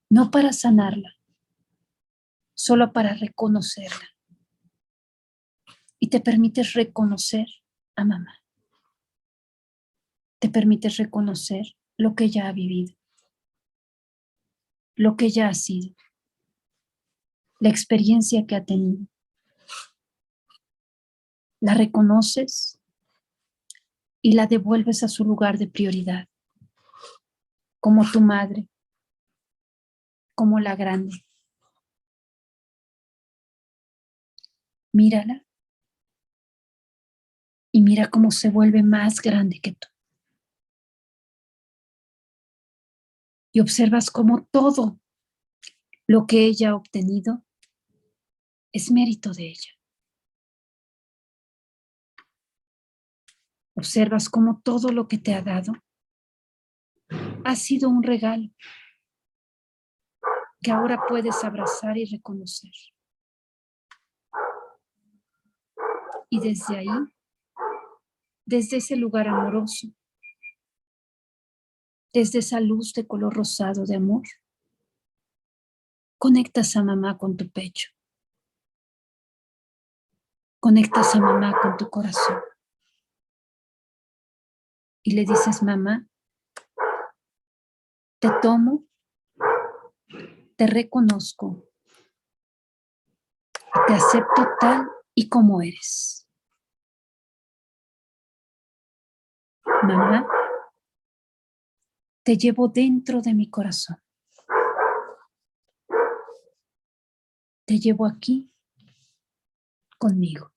No para sanarla, solo para reconocerla. Y te permites reconocer a mamá. Te permites reconocer lo que ella ha vivido, lo que ella ha sido, la experiencia que ha tenido. La reconoces y la devuelves a su lugar de prioridad, como tu madre, como la grande. Mírala y mira cómo se vuelve más grande que tú. Y observas cómo todo lo que ella ha obtenido es mérito de ella. Observas cómo todo lo que te ha dado ha sido un regalo que ahora puedes abrazar y reconocer. Y desde ahí, desde ese lugar amoroso, desde esa luz de color rosado de amor, conectas a mamá con tu pecho. Conectas a mamá con tu corazón. Y le dices, mamá, te tomo, te reconozco, te acepto tal y como eres. Mamá, te llevo dentro de mi corazón. Te llevo aquí conmigo.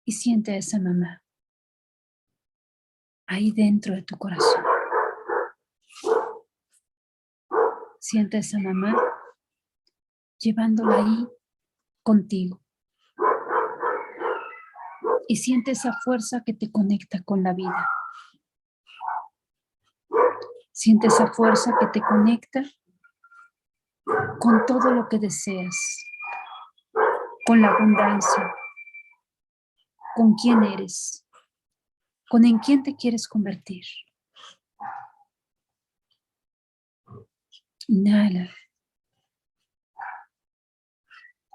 Y siente a esa mamá ahí dentro de tu corazón. Siente a esa mamá llevándola ahí contigo. Y siente esa fuerza que te conecta con la vida. Siente esa fuerza que te conecta con todo lo que deseas, con la abundancia, con quién eres, con en quién te quieres convertir. Inhala.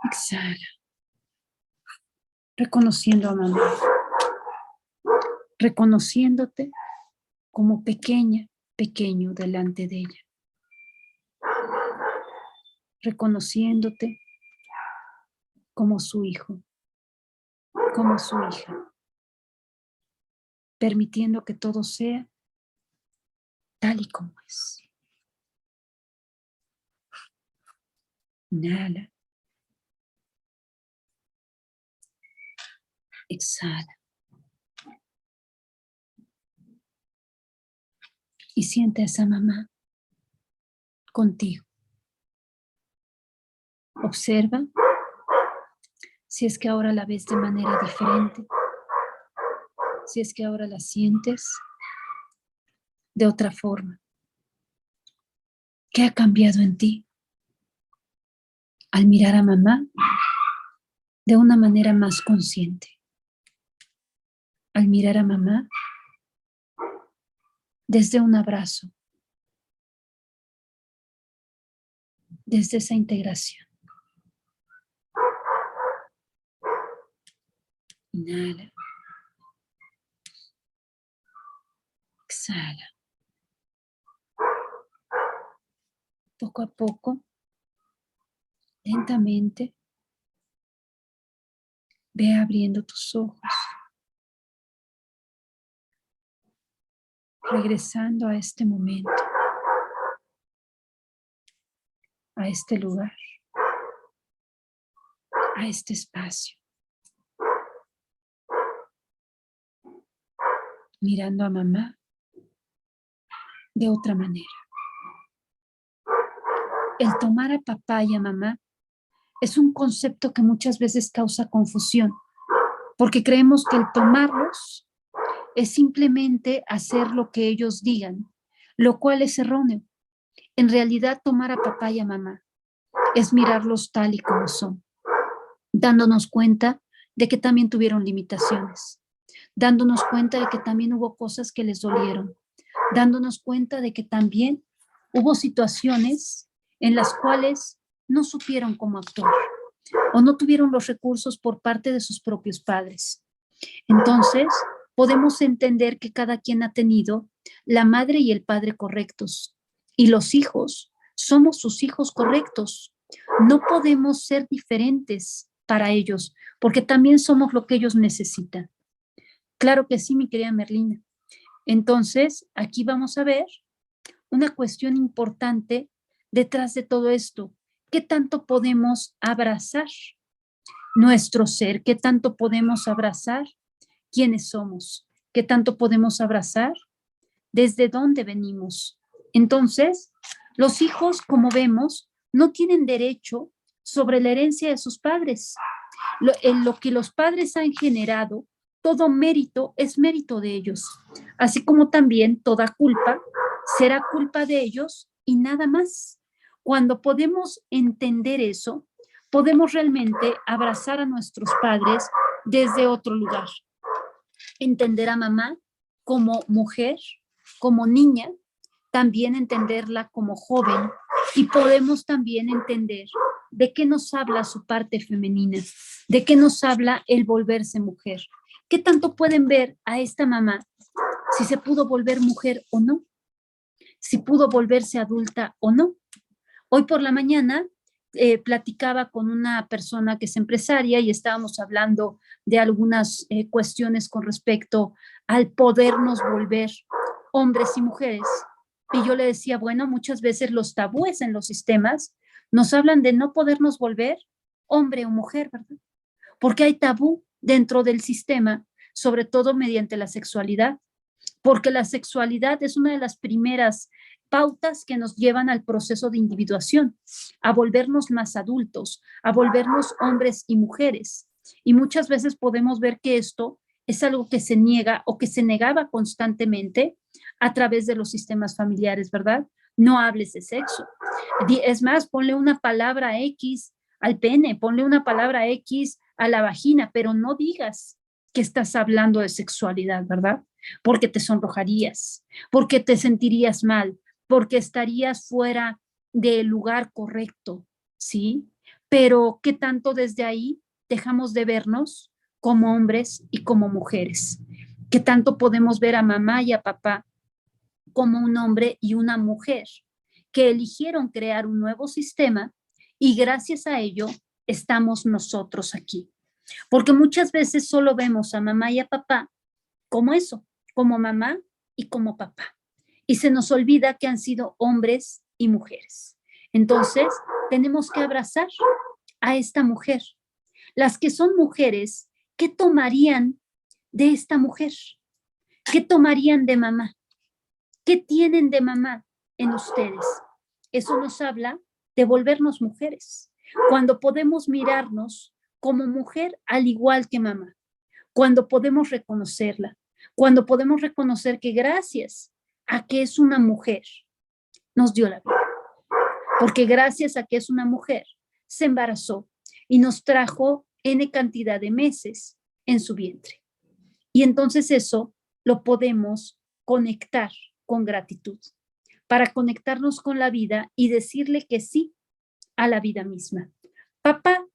Exhala. Reconociendo a mamá. Reconociéndote como pequeña, pequeño delante de ella. Reconociéndote como su hijo, como su hija. Permitiendo que todo sea tal y como es. Inhala. Exhala. Y siente a esa mamá contigo. Observa si es que ahora la ves de manera diferente, si es que ahora la sientes de otra forma. ¿Qué ha cambiado en ti al mirar a mamá de una manera más consciente? Al mirar a mamá desde un abrazo, desde esa integración. Inhala. Exhala. Poco a poco, lentamente, ve abriendo tus ojos, regresando a este momento, a este lugar, a este espacio. Mirando a mamá de otra manera. El tomar a papá y a mamá es un concepto que muchas veces causa confusión, porque creemos que el tomarlos es simplemente hacer lo que ellos digan, lo cual es erróneo. En realidad, tomar a papá y a mamá es mirarlos tal y como son, dándonos cuenta de que también tuvieron limitaciones, dándonos cuenta de que también hubo cosas que les dolieron, dándonos cuenta de que también hubo situaciones en las cuales no supieron cómo actuar o no tuvieron los recursos por parte de sus propios padres. Entonces, podemos entender que cada quien ha tenido la madre y el padre correctos y los hijos somos sus hijos correctos. No podemos ser diferentes para ellos porque también somos lo que ellos necesitan. Claro que sí, mi querida Merlina. Entonces, aquí vamos a ver una cuestión importante detrás de todo esto. ¿Qué tanto podemos abrazar nuestro ser? ¿Qué tanto podemos abrazar quiénes somos? ¿Qué tanto podemos abrazar desde dónde venimos? Entonces, los hijos, como vemos, no tienen derecho sobre la herencia de sus padres. En lo que los padres han generado, todo mérito es mérito de ellos, así como también toda culpa será culpa de ellos y nada más. Cuando podemos entender eso, podemos realmente abrazar a nuestros padres desde otro lugar. Entender a mamá como mujer, como niña, también entenderla como joven y podemos también entender de qué nos habla su parte femenina, de qué nos habla el volverse mujer. ¿Qué tanto pueden ver a esta mamá si se pudo volver mujer o no? Si pudo volverse adulta o no. Hoy por la mañana platicaba con una persona que es empresaria y estábamos hablando de algunas cuestiones con respecto al podernos volver hombres y mujeres. Y yo le decía, bueno, muchas veces los tabúes en los sistemas nos hablan de no podernos volver hombre o mujer, ¿verdad? Porque hay tabú dentro del sistema, sobre todo mediante la sexualidad, porque la sexualidad es una de las primeras pautas que nos llevan al proceso de individuación, a volvernos más adultos, a volvernos hombres y mujeres. Y muchas veces podemos ver que esto es algo que se niega o que se negaba constantemente a través de los sistemas familiares, ¿verdad? No hables de sexo. Es más, ponle una palabra X al pene, ponle una palabra X a la vagina, pero no digas que estás hablando de sexualidad, ¿verdad? Porque te sonrojarías, porque te sentirías mal, porque estarías fuera del lugar correcto, ¿sí? Pero ¿qué tanto desde ahí dejamos de vernos como hombres y como mujeres? ¿Qué tanto podemos ver a mamá y a papá como un hombre y una mujer que eligieron crear un nuevo sistema y gracias a ello estamos nosotros aquí? Porque muchas veces solo vemos a mamá y a papá como eso, como mamá y como papá. Y se nos olvida que han sido hombres y mujeres. Entonces, tenemos que abrazar a esta mujer. Las que son mujeres, ¿qué tomarían de esta mujer? ¿Qué tomarían de mamá? ¿Qué tienen de mamá en ustedes? Eso nos habla de volvernos mujeres. Cuando podemos mirarnos como mujer al igual que mamá, cuando podemos reconocerla, cuando podemos reconocer que gracias a que es una mujer, nos dio la vida. Porque gracias a que es una mujer, se embarazó y nos trajo N cantidad de meses en su vientre. Y entonces eso lo podemos conectar con gratitud, para conectarnos con la vida y decirle que sí a la vida misma. Papá,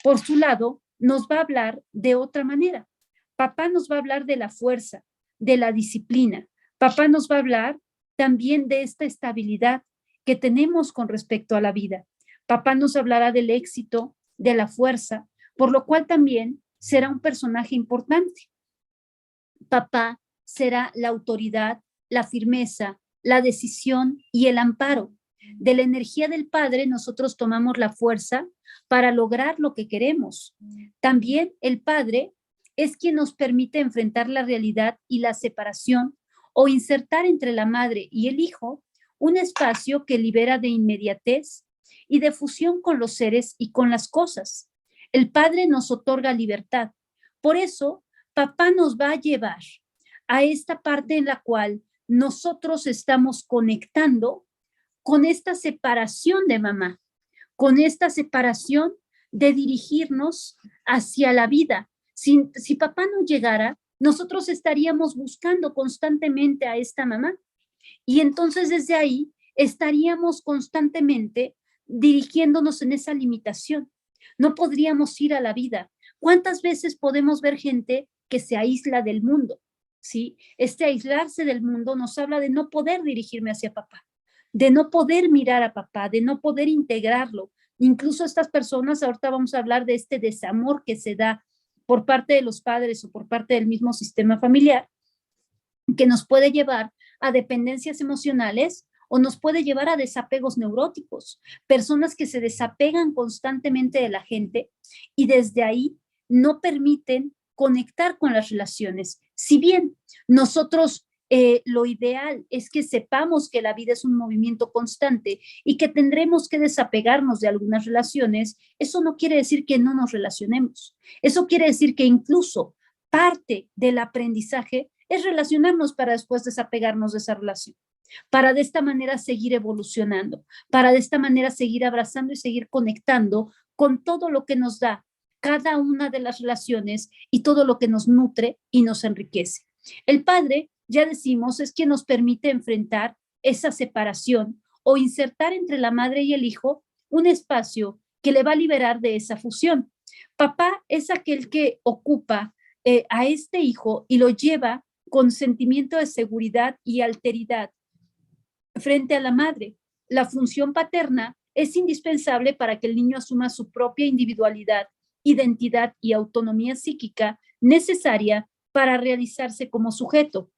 por su lado, nos va a hablar de otra manera. Papá nos va a hablar de la fuerza, de la disciplina. Papá nos va a hablar también de esta estabilidad que tenemos con respecto a la vida. Papá nos hablará del éxito, de la fuerza, por lo cual también será un personaje importante. Papá será la autoridad, la firmeza, la decisión y el amparo. De la energía del Padre nosotros tomamos la fuerza para lograr lo que queremos. También el Padre es quien nos permite enfrentar la realidad y la separación o insertar entre la madre y el hijo un espacio que libera de inmediatez y de fusión con los seres y con las cosas. El Padre nos otorga libertad. Por eso, papá nos va a llevar a esta parte en la cual nosotros estamos conectando con esta separación de mamá, con esta separación de dirigirnos hacia la vida. Si papá no llegara, nosotros estaríamos buscando constantemente a esta mamá y entonces desde ahí estaríamos constantemente dirigiéndonos en esa limitación. No podríamos ir a la vida. ¿Cuántas veces podemos ver gente que se aísla del mundo? ¿Sí? Este aislarse del mundo nos habla de no poder dirigirme hacia papá, de no poder mirar a papá, de no poder integrarlo. Incluso estas personas, ahorita vamos a hablar de este desamor que se da por parte de los padres o por parte del mismo sistema familiar, que nos puede llevar a dependencias emocionales o nos puede llevar a desapegos neuróticos, personas que se desapegan constantemente de la gente y desde ahí no permiten conectar con las relaciones. Si bien nosotros lo ideal es que sepamos que la vida es un movimiento constante y que tendremos que desapegarnos de algunas relaciones, eso no quiere decir que no nos relacionemos. Eso quiere decir que incluso parte del aprendizaje es relacionarnos para después desapegarnos de esa relación, para de esta manera seguir evolucionando, para de esta manera seguir abrazando y seguir conectando con todo lo que nos da cada una de las relaciones y todo lo que nos nutre y nos enriquece. El Padre, ya decimos, es quien nos permite enfrentar esa separación o insertar entre la madre y el hijo un espacio que le va a liberar de esa fusión. Papá es aquel que ocupa a este hijo y lo lleva con sentimiento de seguridad y alteridad frente a la madre. La función paterna es indispensable para que el niño asuma su propia individualidad, identidad y autonomía psíquica necesaria para realizarse como sujeto.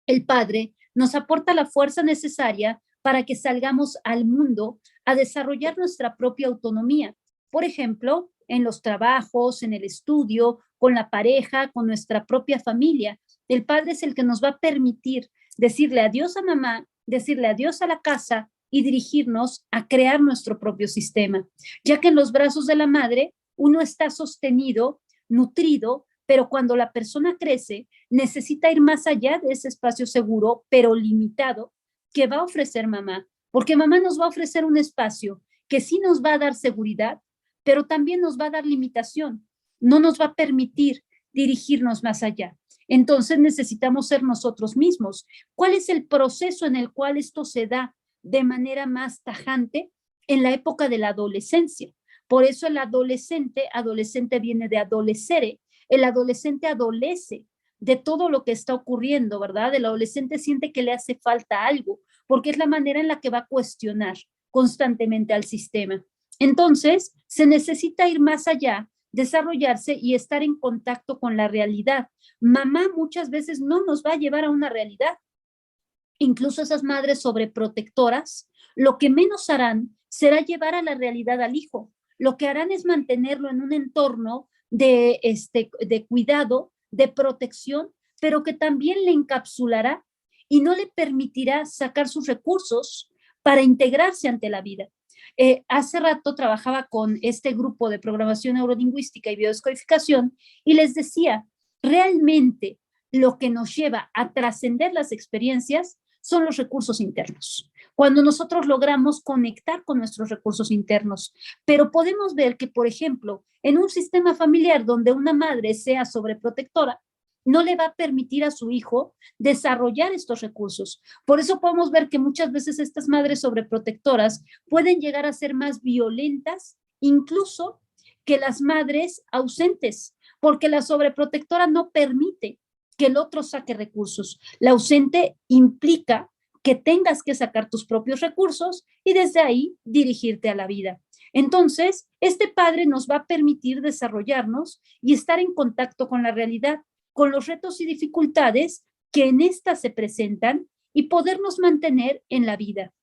El padre nos aporta la fuerza necesaria para que salgamos al mundo a desarrollar nuestra propia autonomía. Por ejemplo, en los trabajos, en el estudio, con la pareja, con nuestra propia familia. El padre es el que nos va a permitir decirle adiós a mamá, decirle adiós a la casa y dirigirnos a crear nuestro propio sistema, ya que en los brazos de la madre uno está sostenido, nutrido, pero cuando la persona crece, necesita ir más allá de ese espacio seguro, pero limitado, que va a ofrecer mamá, porque mamá nos va a ofrecer un espacio que sí nos va a dar seguridad, pero también nos va a dar limitación, no nos va a permitir dirigirnos más allá. Entonces necesitamos ser nosotros mismos. ¿Cuál es el proceso en el cual esto se da de manera más tajante? En la época de la adolescencia. Por eso el adolescente viene de adolescere, el adolescente adolece de todo lo que está ocurriendo, ¿verdad? El adolescente siente que le hace falta algo, porque es la manera en la que va a cuestionar constantemente al sistema. Entonces, se necesita ir más allá, desarrollarse y estar en contacto con la realidad. Mamá muchas veces no nos va a llevar a una realidad. Incluso esas madres sobreprotectoras, lo que menos harán será llevar a la realidad al hijo. Lo que harán es mantenerlo en un entorno de cuidado, de protección, pero que también le encapsulará y no le permitirá sacar sus recursos para integrarse ante la vida. Hace rato trabajaba con este grupo de programación neurolingüística y biodescodificación y les decía, realmente lo que nos lleva a trascender las experiencias son los recursos internos. Cuando nosotros logramos conectar con nuestros recursos internos, pero podemos ver que, por ejemplo, en un sistema familiar donde una madre sea sobreprotectora, no le va a permitir a su hijo desarrollar estos recursos. Por eso podemos ver que muchas veces estas madres sobreprotectoras pueden llegar a ser más violentas, incluso que las madres ausentes, porque la sobreprotectora no permite que el otro saque recursos. La ausente implica que tengas que sacar tus propios recursos y desde ahí dirigirte a la vida. Entonces, este padre nos va a permitir desarrollarnos y estar en contacto con la realidad, con los retos y dificultades que en esta se presentan y podernos mantener en la vida.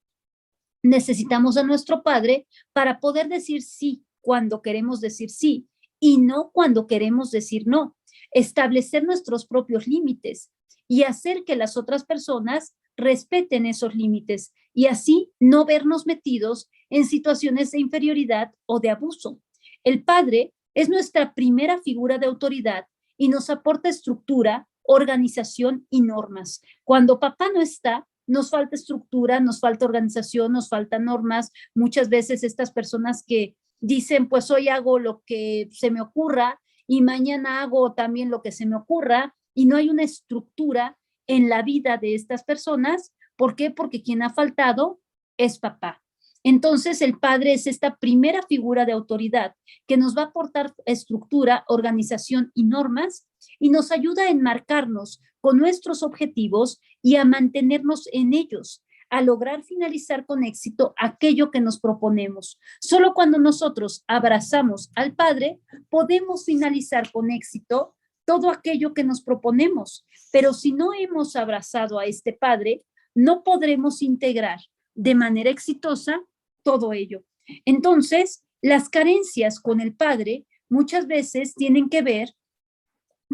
Necesitamos a nuestro padre para poder decir sí cuando queremos decir sí y no cuando queremos decir no. Establecer nuestros propios límites y hacer que las otras personas respeten esos límites y así no vernos metidos en situaciones de inferioridad o de abuso. El padre es nuestra primera figura de autoridad y nos aporta estructura, organización y normas. Cuando papá no está, nos falta estructura, nos falta organización, nos faltan normas. Muchas veces estas personas que dicen, pues hoy hago lo que se me ocurra y mañana hago también lo que se me ocurra y no hay una estructura en la vida de estas personas. ¿Por qué? Porque quien ha faltado es papá. Entonces, el padre es esta primera figura de autoridad que nos va a aportar estructura, organización y normas y nos ayuda a enmarcarnos con nuestros objetivos y a mantenernos en ellos, a lograr finalizar con éxito aquello que nos proponemos. Solo cuando nosotros abrazamos al Padre, podemos finalizar con éxito todo aquello que nos proponemos. Pero si no hemos abrazado a este Padre, no podremos integrar de manera exitosa todo ello. Entonces, las carencias con el padre muchas veces tienen que ver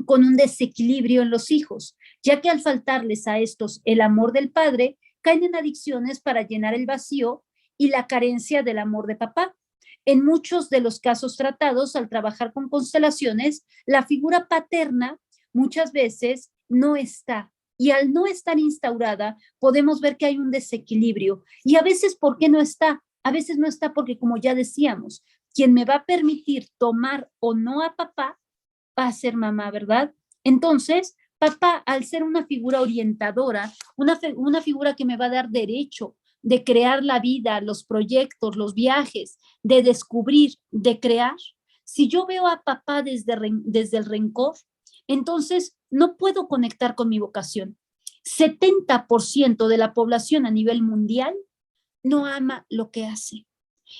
con un desequilibrio en los hijos, ya que al faltarles a estos el amor del padre, caen en adicciones para llenar el vacío y la carencia del amor de papá. En muchos de los casos tratados, al trabajar con constelaciones, la figura paterna muchas veces no está. Y al no estar instaurada, podemos ver que hay un desequilibrio. Y a veces, ¿por qué no está? A veces no está porque, como ya decíamos, quien me va a permitir tomar o no a papá va a ser mamá, ¿verdad? Entonces, papá, al ser una figura orientadora, una figura que me va a dar derecho de crear la vida, los proyectos, los viajes, de descubrir, de crear, si yo veo a papá desde el rencor, entonces no puedo conectar con mi vocación. 70% de la población a nivel mundial no ama lo que hace.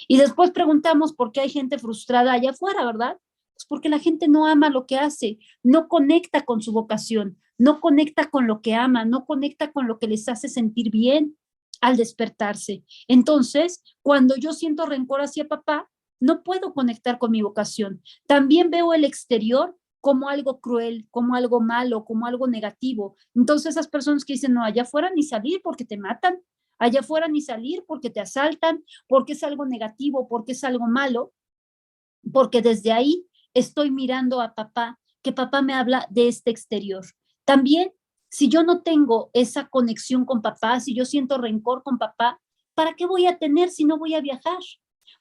Y después preguntamos por qué hay gente frustrada allá afuera, ¿verdad? Pues porque la gente no ama lo que hace, no conecta con su vocación, no conecta con lo que ama, no conecta con lo que les hace sentir bien al despertarse. Entonces, cuando yo siento rencor hacia papá, no puedo conectar con mi vocación. También veo el exterior como algo cruel, como algo malo, como algo negativo. Entonces, esas personas que dicen, no, allá afuera ni salir porque te matan, allá afuera ni salir porque te asaltan, porque es algo negativo, porque es algo malo, porque desde ahí estoy mirando a papá, que papá me habla de este exterior. También, si yo no tengo esa conexión con papá, si yo siento rencor con papá, ¿para qué voy a tener si no voy a viajar?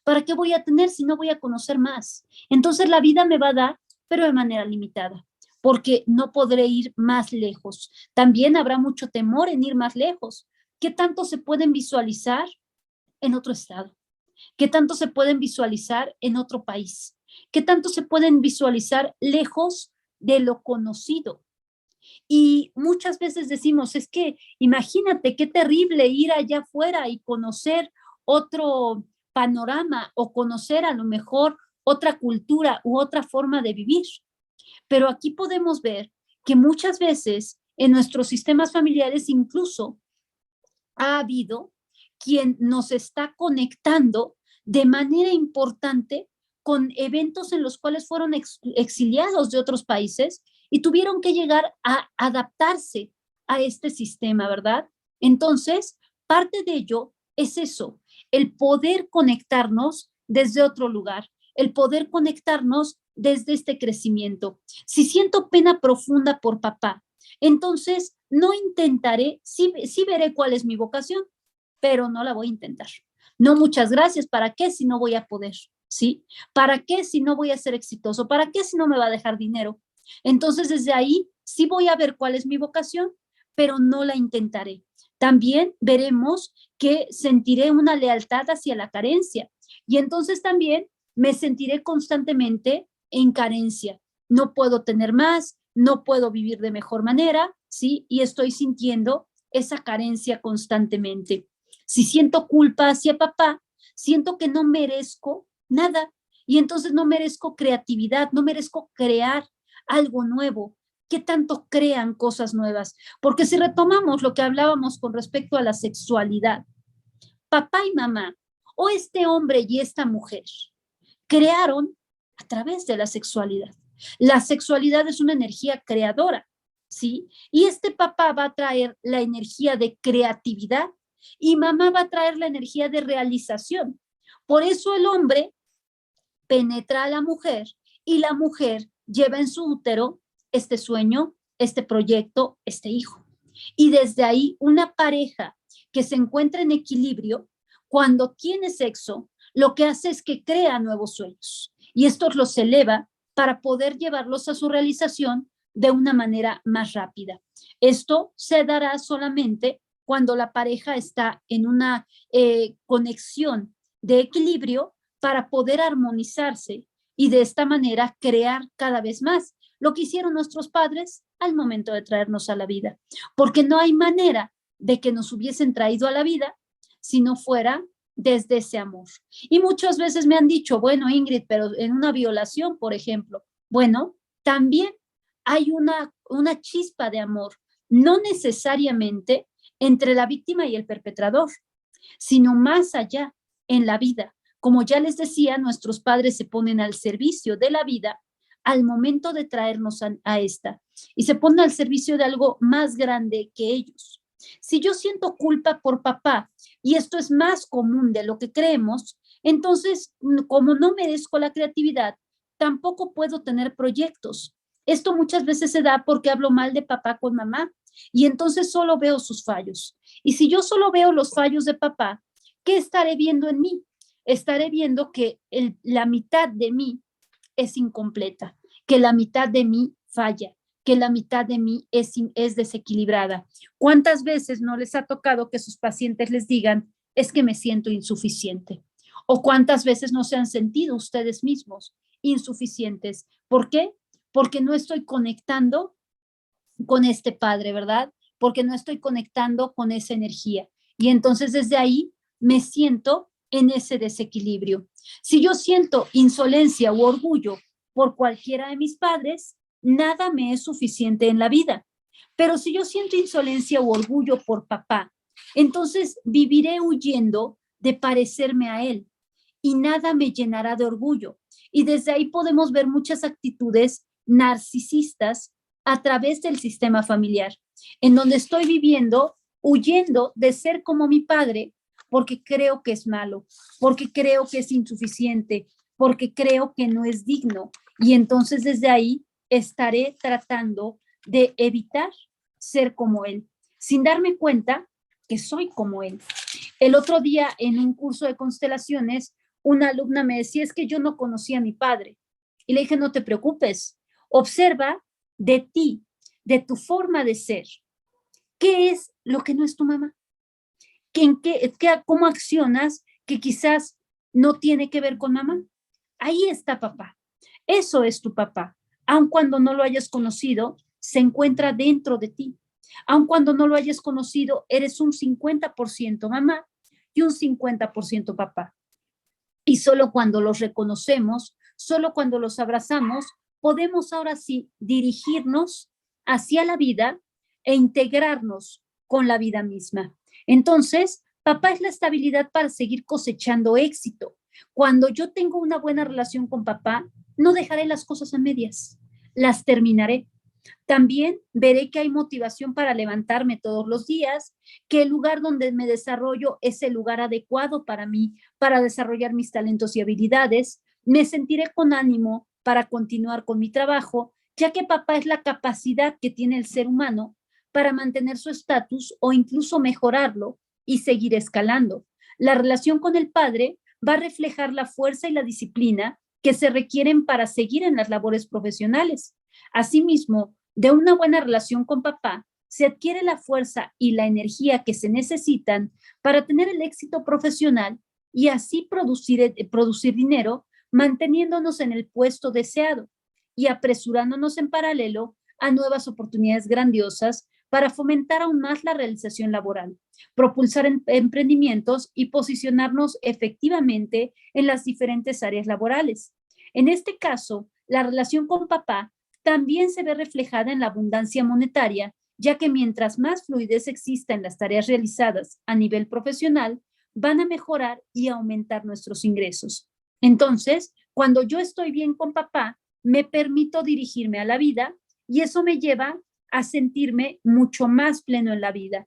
¿Para qué voy a tener si no voy a conocer más? Entonces la vida me va a dar, pero de manera limitada, porque no podré ir más lejos. También habrá mucho temor en ir más lejos. ¿Qué tanto se pueden visualizar en otro estado? ¿Qué tanto se pueden visualizar en otro país? ¿Qué tanto se pueden visualizar lejos de lo conocido? Y muchas veces decimos, es que imagínate qué terrible ir allá afuera y conocer otro panorama o conocer a lo mejor otra cultura u otra forma de vivir. Pero aquí podemos ver que muchas veces en nuestros sistemas familiares incluso ha habido quien nos está conectando de manera importante con eventos en los cuales fueron exiliados de otros países y tuvieron que llegar a adaptarse a este sistema, ¿verdad? Entonces, parte de ello es eso, el poder conectarnos desde otro lugar, el poder conectarnos desde este crecimiento. Si siento pena profunda por papá, entonces no intentaré, sí veré cuál es mi vocación, pero no la voy a intentar. No, muchas gracias. ¿Para qué si no voy a poder? ¿Sí? ¿Para qué si no voy a ser exitoso? ¿Para qué si no me va a dejar dinero? Entonces, desde ahí sí voy a ver cuál es mi vocación, pero no la intentaré. También veremos que sentiré una lealtad hacia la carencia y entonces también me sentiré constantemente en carencia. No puedo tener más, no puedo vivir de mejor manera, ¿sí? Y estoy sintiendo esa carencia constantemente. Si siento culpa hacia papá, siento que no merezco nada y entonces no merezco creatividad, no merezco crear algo nuevo. ¿Qué tanto crean cosas nuevas? Porque si retomamos lo que hablábamos con respecto a la sexualidad, papá y mamá, o este hombre y esta mujer, crearon a través de la sexualidad. La sexualidad es una energía creadora, ¿sí? Y este papá va a traer la energía de creatividad y mamá va a traer la energía de realización. Por eso el hombre penetra a la mujer y la mujer lleva en su útero este sueño, este proyecto, este hijo. Y desde ahí una pareja que se encuentra en equilibrio, cuando tiene sexo, lo que hace es que crea nuevos sueños y estos los eleva para poder llevarlos a su realización de una manera más rápida. Esto se dará solamente cuando la pareja está en una conexión de equilibrio para poder armonizarse y de esta manera crear cada vez más lo que hicieron nuestros padres al momento de traernos a la vida, porque no hay manera de que nos hubiesen traído a la vida si no fuera desde ese amor. Y muchas veces me han dicho, bueno, Ingrid, pero en una violación, por ejemplo, bueno, también hay una chispa de amor, no necesariamente entre la víctima y el perpetrador, sino más allá en la vida. Como ya les decía, nuestros padres se ponen al servicio de la vida al momento de traernos a esta y se ponen al servicio de algo más grande que ellos. Si yo siento culpa por papá y esto es más común de lo que creemos, entonces, como no merezco la creatividad, tampoco puedo tener proyectos. Esto muchas veces se da porque hablo mal de papá con mamá y entonces solo veo sus fallos. Y si yo solo veo los fallos de papá, ¿qué estaré viendo en mí? Estaré viendo que la mitad de mí es incompleta, que la mitad de mí falla, que la mitad de mí es desequilibrada. ¿Cuántas veces no les ha tocado que sus pacientes les digan, es que me siento insuficiente? ¿O cuántas veces no se han sentido ustedes mismos insuficientes? ¿Por qué? Porque no estoy conectando con este padre, ¿verdad? Porque no estoy conectando con esa energía. Y entonces desde ahí me siento en ese desequilibrio. Si yo siento insolencia u orgullo por cualquiera de mis padres, nada me es suficiente en la vida. Pero si yo siento insolencia u orgullo por papá, entonces viviré huyendo de parecerme a él y nada me llenará de orgullo. Y desde ahí podemos ver muchas actitudes narcisistas a través del sistema familiar, en donde estoy viviendo huyendo de ser como mi padre porque creo que es malo, porque creo que es insuficiente, porque creo que no es digno. Y entonces desde ahí estaré tratando de evitar ser como él, sin darme cuenta que soy como él. El otro día en un curso de constelaciones, una alumna me decía, es que yo no conocía a mi padre. Y le dije, no te preocupes, observa de ti, de tu forma de ser. ¿Qué es lo que no es tu mamá? ¿Cómo accionas que quizás no tiene que ver con mamá? Ahí está papá. Eso es tu papá. Aun cuando no lo hayas conocido, se encuentra dentro de ti. Aun cuando no lo hayas conocido, eres un 50% mamá y un 50% papá. Y solo cuando los reconocemos, solo cuando los abrazamos, podemos ahora sí dirigirnos hacia la vida e integrarnos con la vida misma. Entonces, papá es la estabilidad para seguir cosechando éxito. Cuando yo tengo una buena relación con papá, no dejaré las cosas a medias, las terminaré. También veré que hay motivación para levantarme todos los días, que el lugar donde me desarrollo es el lugar adecuado para mí, para desarrollar mis talentos y habilidades. Me sentiré con ánimo para continuar con mi trabajo, ya que papá es la capacidad que tiene el ser humano para mantener su estatus o incluso mejorarlo y seguir escalando. La relación con el padre va a reflejar la fuerza y la disciplina que se requieren para seguir en las labores profesionales. Asimismo, de una buena relación con papá, se adquiere la fuerza y la energía que se necesitan para tener el éxito profesional y así producir dinero, manteniéndonos en el puesto deseado y apresurándonos en paralelo a nuevas oportunidades grandiosas para fomentar aún más la realización laboral, propulsar emprendimientos y posicionarnos efectivamente en las diferentes áreas laborales. En este caso, la relación con papá también se ve reflejada en la abundancia monetaria, ya que mientras más fluidez exista en las tareas realizadas a nivel profesional, van a mejorar y aumentar nuestros ingresos. Entonces, cuando yo estoy bien con papá, me permito dirigirme a la vida y eso me lleva a sentirme mucho más pleno en la vida.